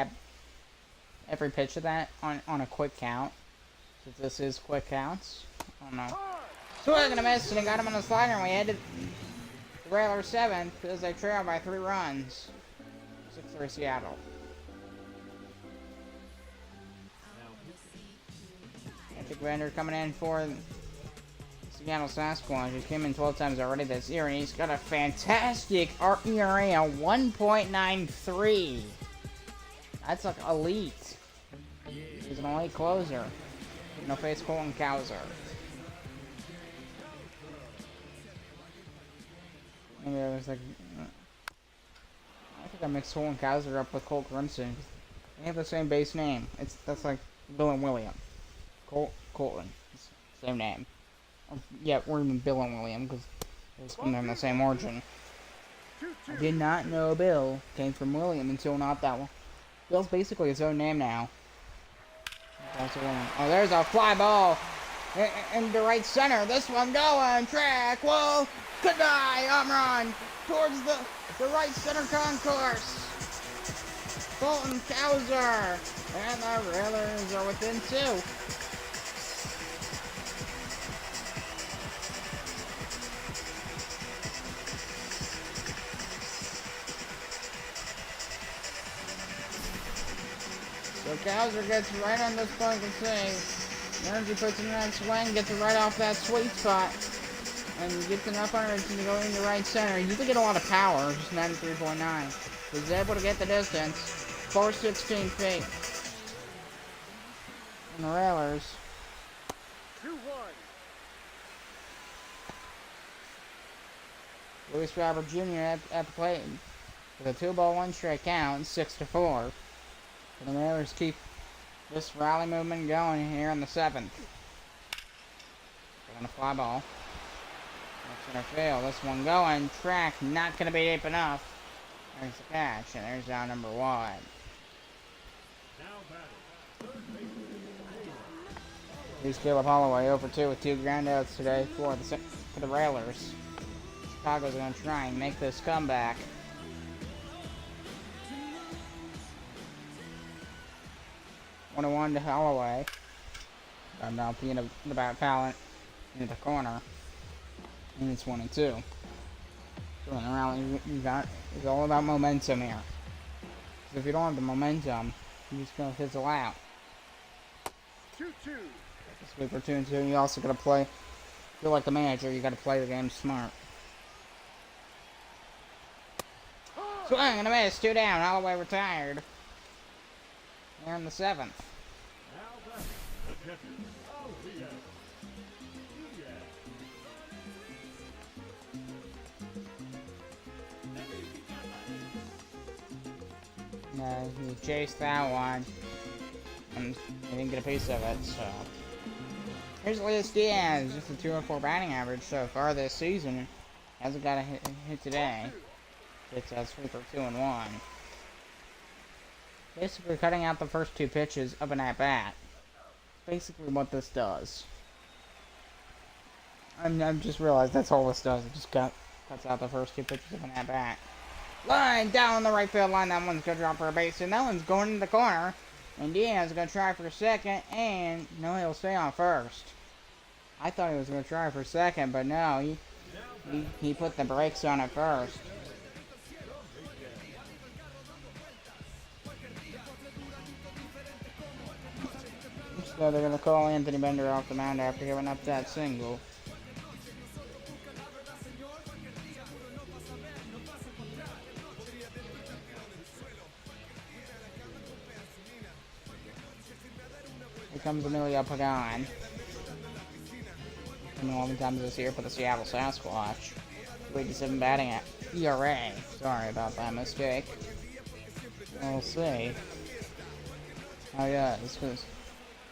pitch of that on a quick count? Since this is quick counts. I don't know. Swing and a miss, and he got him on the slider, and we headed the Railers 7th as they trail by 3 runs. 6-3 Seattle. Patrick Vander coming in for Seattle Sasquatch. He's came in 12 times already this year, and he's got a fantastic ERA of 1.93. That's like elite. He's an elite closer. No face Colton Cowser. Maybe I was like, I think I mixed Colton Cowser up with Colt Grimson. They have the same base name. That's like Bill and William. Colton, same name. Yeah, we're even Bill and William because it's from the same origin. I did not know Bill came from William until not that one. Bill's basically his own name now. Oh, there's a fly ball into right center. This one going track wall. Good night, home run towards the right center concourse. Colton Cowser, and the Railers are within 2. So Cowser gets right on this point and see. Energy puts in that swing, gets it right off that sweet spot, and gets enough energy to go into right center. You can get a lot of power, just 93.9. He's able to get the distance, 416 feet. And the Railers. 2-1. Luis Robert Jr. at the plate with a 2-ball 1-strike count, 6-4. And the Railers keep this rally movement going here in the 7th. On a fly ball. That's gonna fail. This one going. Track not gonna be deep enough. There's the catch, and there's down number 1. Here's Caleb Holloway over 2 with 2 groundouts today for the Railers. Chicago's gonna try and make this comeback. 1-1 to Holloway. I'm now being the bat pallet into the corner. And it's 1-2. So in the rally, it's all about momentum here. So if you don't have the momentum, you're just gonna fizzle out. 2-2. Sweeper 2-2. You also gotta play. Feel like the manager. You gotta play the game smart. Swing and a miss. 2 down. Holloway retired. Here in the 7th. He chased that one, and he didn't get a piece of it, so. Here's Luis Diaz, just a 204 batting average so far this season. Hasn't got a hit today. It's a sweeper 2-1. Basically cutting out the first 2 pitches of an at-bat. Basically what this does. I've just realized that's all this does. It just cuts out the first 2 pitches of an at-bat. Line down the right field line. That one's going to drop for a base, and that one's going in the corner. And Diaz is going to try for second, and no, he'll stay on first. I thought he was going to try for second, but no, he put the brakes on at first. So they're going to call Anthony Bender off the mound after giving up that single. Here comes Emilio Pagan. And 11 times this year for the Seattle Sasquatch. 87 batting at ERA. Sorry about that mistake. We'll see how he does. Because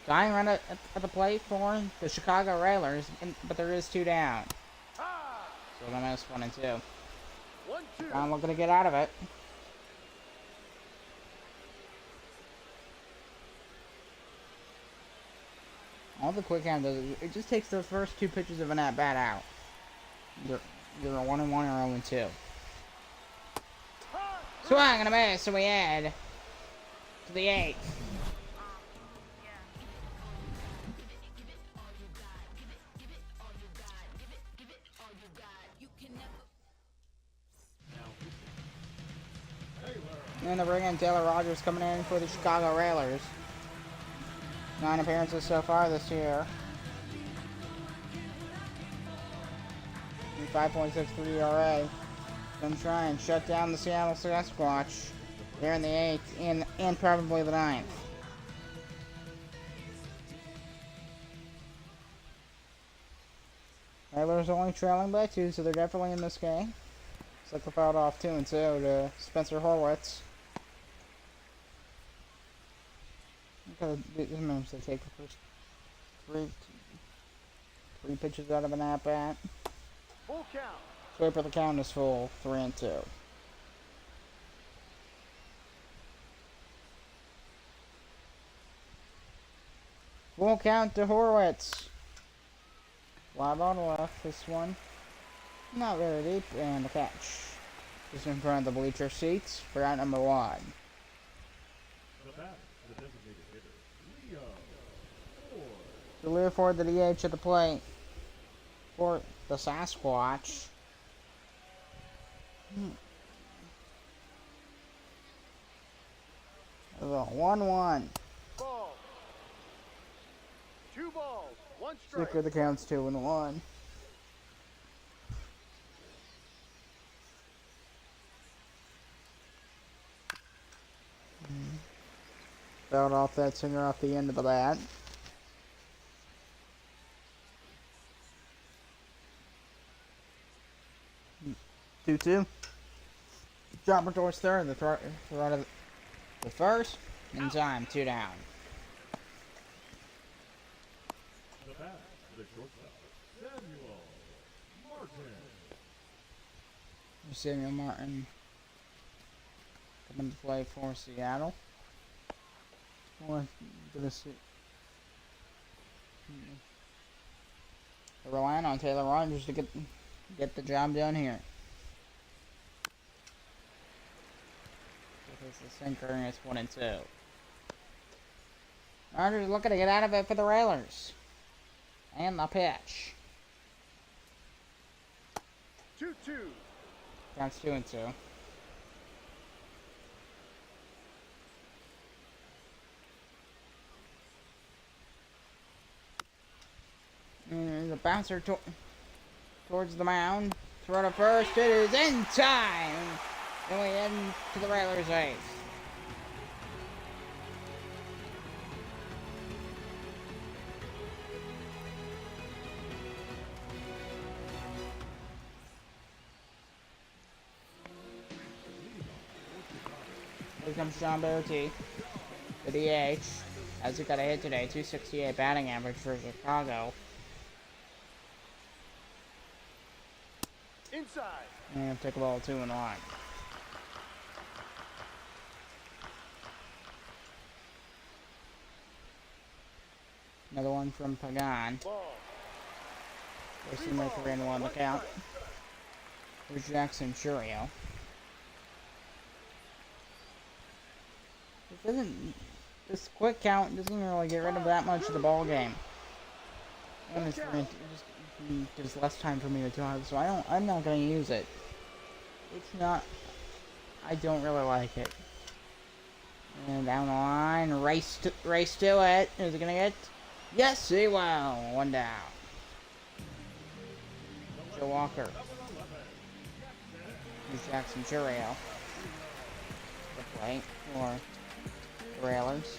dying run at the plate for the Chicago Railers, but there is 2 down. So they missed 1 and 2. 1-2. I'm looking to get out of it. All the quick count does, it just takes those first 2 pitches of an at-bat out. You're a 1-1 or 0-2. Swing and a miss, and we head to the 8th. And the ring in Taylor Rogers coming in for the Chicago Railers. 9 appearances so far this year. 5.63 ERA. Gonna try and shut down the Seattle Sasquatch. They're in the 8th and probably the 9th. Railers only trailing by 2, so they're definitely in this game. Looks like they fouled off 2 and 2 to Spencer Horwitz. These moves they take the first three pitches out of an at-bat. Full count. Sweeper, the count is full, 3 and 2. Full count to Horwitz. Fly ball to left, this one. Not very deep, and the catch. Just in front of the bleacher seats for out number 1. The bat, the designated hitter, Leo Ford. To Leo Ford, the DH at the plate for the Sasquatch. A 1-1. Ball. 2 balls. 1 strike. Sticker, the count's 2 and 1. Fouled off that singer off the end of the bat. 2-2. Jumper towards third. The throw to the first. In time, 2 down. The bat, the shortstop, Samuel Martin. Samuel Martin coming to play for Seattle. They're relying on Taylor Rogers to get the job done here. This is the sinker, and it's 1 and 2. Rogers looking to get out of it for the Railers. And the pitch. 2-2. Counts 2 and 2. And the bouncer towards the mound. Throw to first. It is in time. And we head to the Railers' 8th. Here comes John Berti, the DH, as he got a hit today. 268 batting average for Chicago. Inside. And take a ball 2 and 1. Another one from Pagan. Ball. First team 3 and 1 the count. Here's Jackson Churio. This quick count doesn't really get rid of that much of the ball game. And it's just less time for me to drive, so I'm not gonna use it. It's not. I don't really like it. And down the line, race to it. Is it gonna get? Yes, he will. 1 down. Joe Walker. Here's Jackson Churio. The plate for the Railers.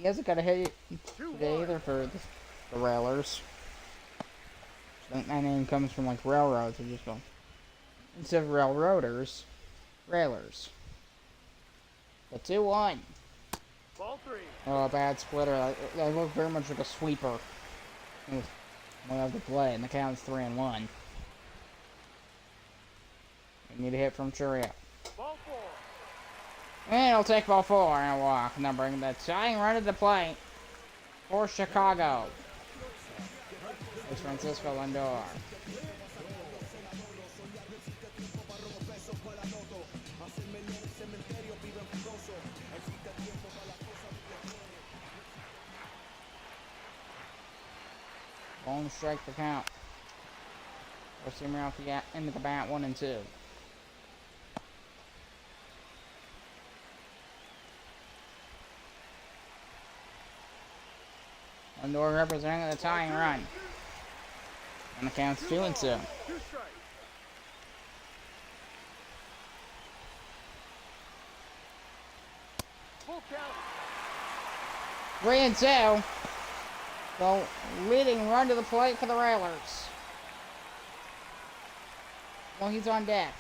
guess it got a hit 2-1. today either for the Railers. That name comes from like railroads, or just go instead of railroaders, Railers. The 2-1. Ball 3. Oh, a bad splitter. That looked very much like a sweeper. We have to play, and the count's 3-1. We need a hit from Churia. Ball 4. And he'll take ball 4 and a walk, numbering the tying run at the plate for Chicago. It's Francisco Lindor. Ball strike the count. We're seeing off the end of the bat 1 and 2. Lindor representing the tying run. And the count's 2 and 2. 2 strikes. Full count. 3 and 2. The leading run to the plate for the Railers. Well, he's on deck.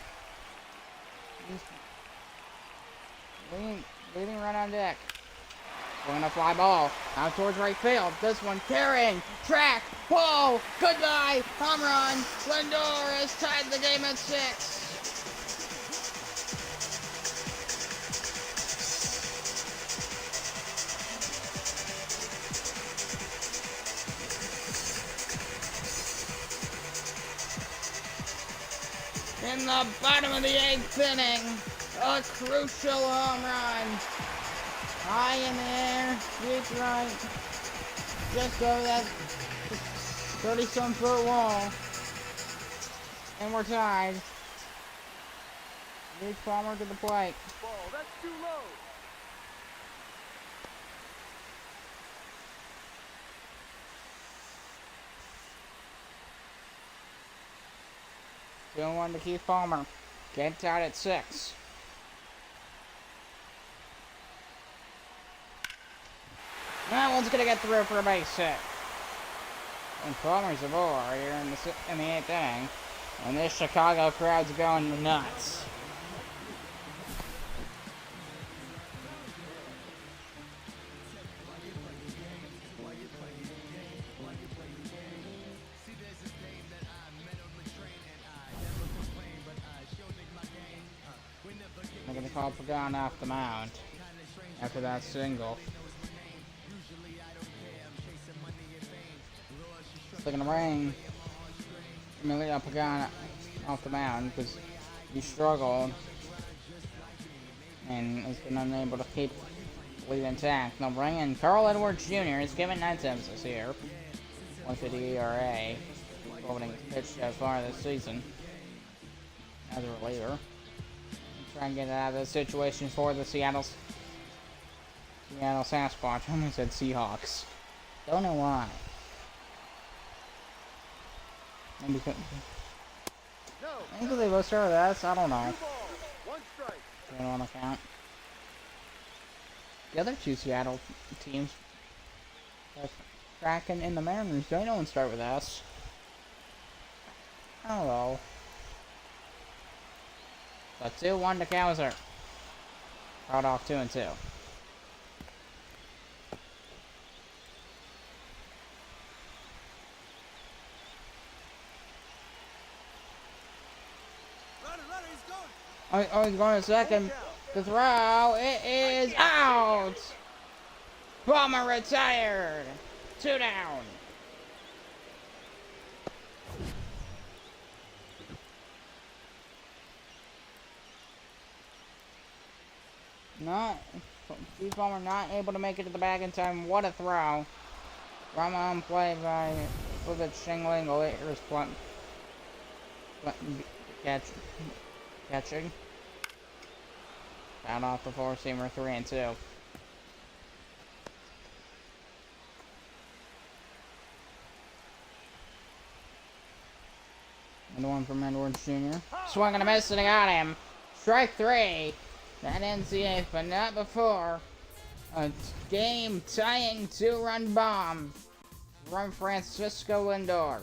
Leading run on deck. Going a fly ball out towards right field. This one carrying track. Whoa! Goodbye! Home run! Lindor has tied the game at 6. In the bottom of the 8th inning, a crucial home run. High in the air, deep right, just over that 30-some foot wall, and we're tied. Reach Palmer to the plate. Ball. That's too low. Still 1 to Keith Palmer. Get tied at 6. That one's gonna get through for a base hit. And Palmer's aboard here in the 8th inning. And this Chicago crowd's going nuts. They're gonna call Pagan off the mound after that single. They're gonna bring Emilio Pagan off the mound because he struggled and has been unable to keep the lead intact. They'll bring in Carl Edwards Jr. He's given 9 times this year. 150 ERA. Opening pitch so far this season as a reliever. Try and get out of this situation for the Seattle Sasquatch. I almost said Seahawks. Don't know why. Maybe maybe they both start with S. I don't know. 2 balls. 1 strike. They don't want to count. The other 2 Seattle teams, the Kraken and the Mariners, they don't start with S. I don't know. So 2-1 to Kowser. Caught off 2 and 2. Oh, he's going to second. The throw, it is out! Palmer retired! 2 down. Steve Palmer not able to make it to the bag in time. What a throw. From on play by Flippage Shingling. Oh, here's catching. Found off the 4-seamer 3 and 2. And one from Edwards Jr. Swung and a miss and I got him. Strike 3. That ends the 8th, but not before A game tying 2-run bomb from Francisco Lindor.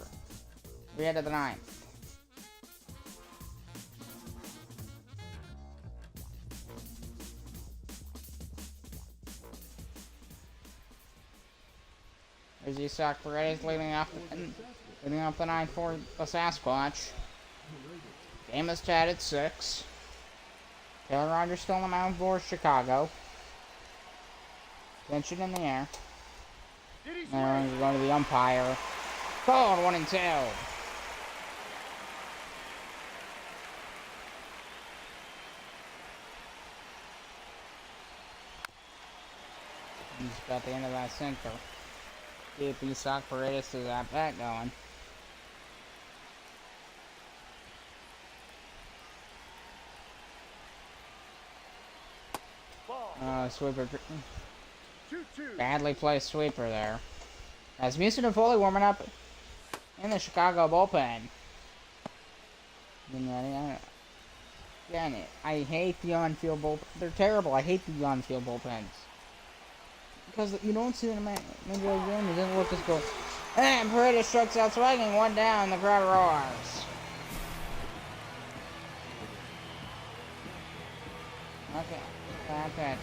We head to the ninth. There's Isak Paredes leading off the ninth for the Sasquatch. Game is tied at 6. Taylor Rogers still on the mound for Chicago. Tension in the air. And we're going to the umpire. Called 1-2. He's got the end of that sinker. See if Isak Paredes to that bat going. Sweeper. 2-2. Badly placed sweeper there. As Mason and Foley warming up in the Chicago bullpen. Again, I hate the on-field bullpen. They're terrible. I hate the on-field bullpens. Because you don't see them in the major league game. It doesn't look as good. And Paredes strikes out swinging. 1 down. The crowd roars. Okay. That pitch.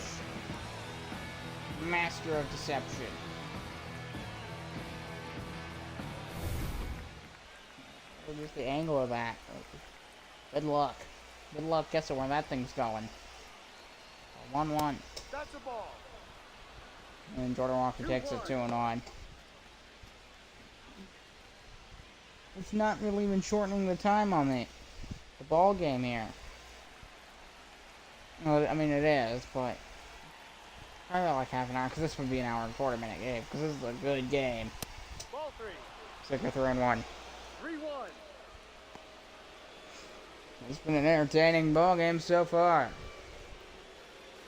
Master of deception. Just the angle of that. Good luck. Good luck guessing where that thing's going. 1-1. That's a ball. And Jordan Walker takes it 2-9. It's not really even shortening the time on the ball game here. Well, I mean it is, but probably like half an hour, because this would be an hour and 40-minute game, because this is a good game. Ball 3. Stick with 3-1. 3-1. It's been an entertaining ball game so far.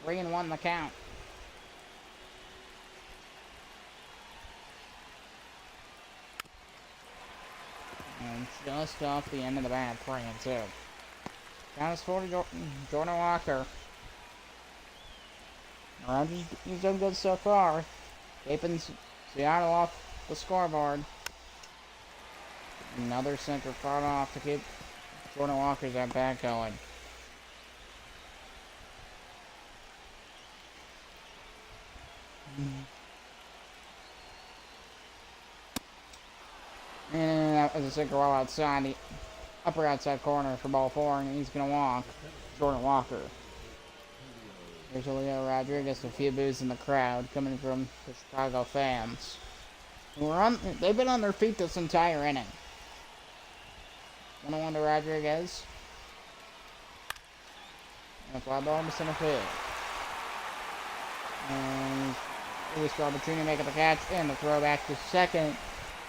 3-1 the count. And just off the end of the bat, 3-2. Count is 4 to Jordan Walker. Rogers, he's done good so far. Keeping Seattle off the scoreboard. Another center fought off to keep Jordan Walker's at bat going. And that was a sinker well outside the upper outside corner for ball 4, and he's going to walk Jordan Walker. There's Julio Rodriguez, a few boos in the crowd coming from the Chicago fans. They've been on their feet this entire inning. 1-1 to Rodriguez. And a fly ball to center field. And Luis Barbatrini making the catch and the throw back to second,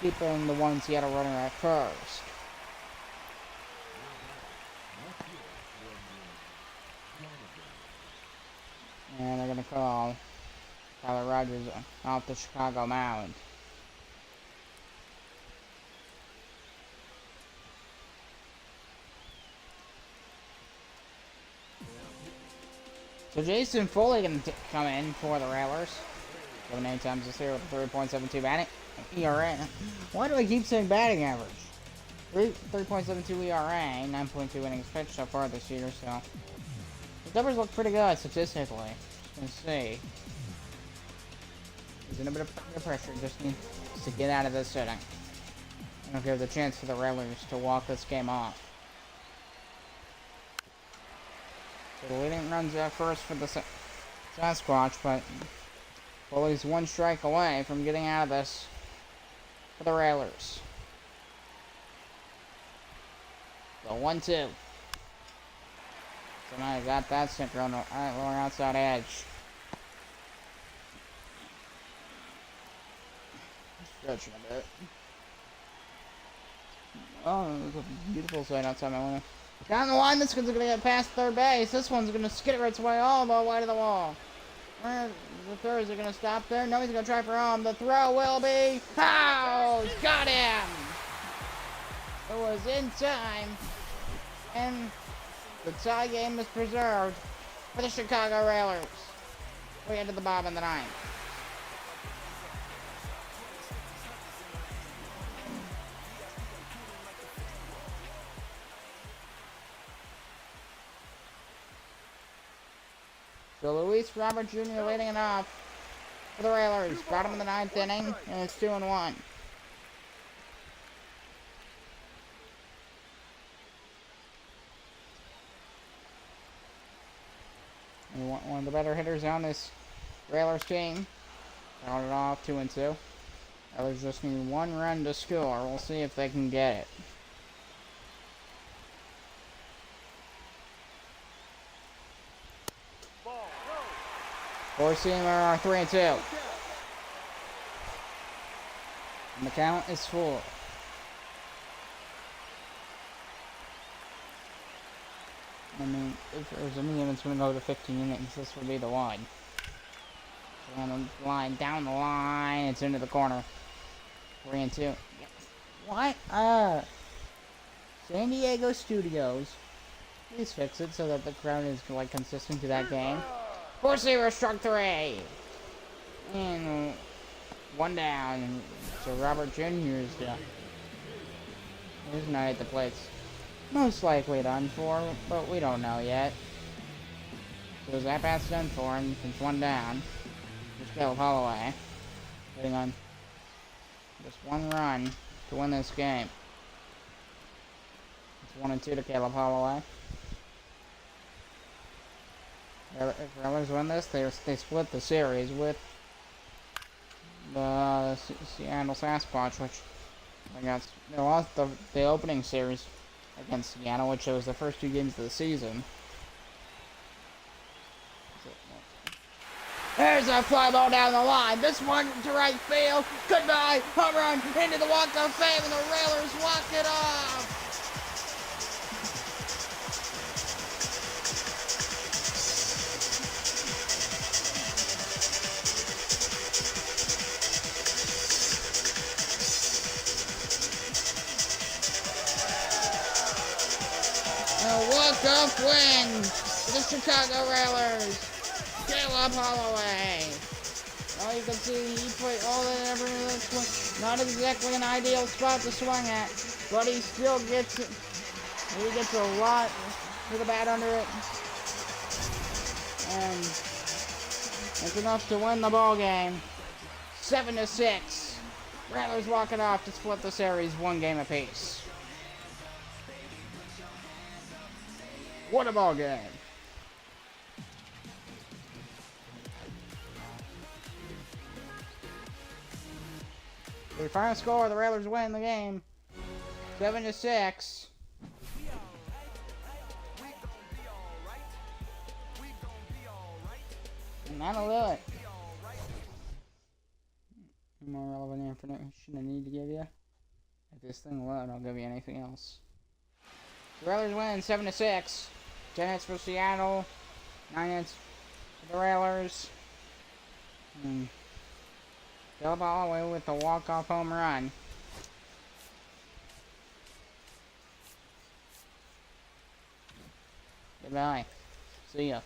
keeping the one Seattle runner at first. And they're going to call Tyler Rogers off the Chicago mound. So Jason Foley going to come in for the Railers. 7 times this year with a 3.72 batting ERA. Why do I keep saying batting average? 3.72 ERA, 9.2 innings pitched so far this year, so the numbers look pretty good statistically. Let's see. He's in a bit of pressure, just needs to get out of this inning. And give the chance for the Railers to walk this game off. So the leading runs out first for the Sasquatch, but Foley's 1 strike away from getting out of this for the Railers. So 1-2. So now you got that sinker on the lower outside edge. Stretching a bit. Oh, there's a beautiful sight outside my window. Down the line, this one's going to get past third base. This one's going to skid it its way all the way to the wall. The throws are going to stop there. No, he's going to try for home. The throw will be... Oh, got him! It was in time. And the tie game is preserved for the Chicago Railers. We into the bottom of the ninth. So Luis Robert Jr. leading it off for the Railers. Bottom of the ninth inning, and it's 2-1. One of the better hitters on this Railers team. Started off 2-2. Railers just need one run to score. We'll see if they can get it. Ball, go. Four-seamer are 3-2. And the count is 4. I mean, if there's any game that's going to go to 15 innings, this would be the one. Down the line, down the line, it's into the corner. 3-2. What? San Diego Studios. Please fix it so that the crowd is like consistent to that game. Four-seamer struck 3. And one down. So Robert Jr. is down. He's not at the plates. Most likely done for, but we don't know yet. So that bat's done for, and it's one down. Just Caleb Holloway. Waiting on just one run to win this game. It's 1-2 to Caleb Holloway. If Railers win this, they split the series with the Seattle Sasquatch, which they lost the opening series against Seattle, which was the first 2 games of the season. There's a fly ball down the line. This one to right field. Goodbye. Home run into the walk of fame, and the Railers walk it off. A walk-off win for the Chicago Railers. Caleb Holloway. Well, you can see he put all that effort into that swing. Not exactly an ideal spot to swing at, but he still gets it. He gets a lot with the bat under it. And it's enough to win the ball game. 7-6. Rattlers walk it off to split the series 1 game apiece. What a ball game. The final score, the Railers win the game, 7-6. And that'll do it. More relevant information I need to give you. If this thing alone, I'll give you anything else. The Railers win 7-6. 10 hits for Seattle, 9 hits for the Railers. Caleb Holloway with a walk-off home run. Goodbye. See ya.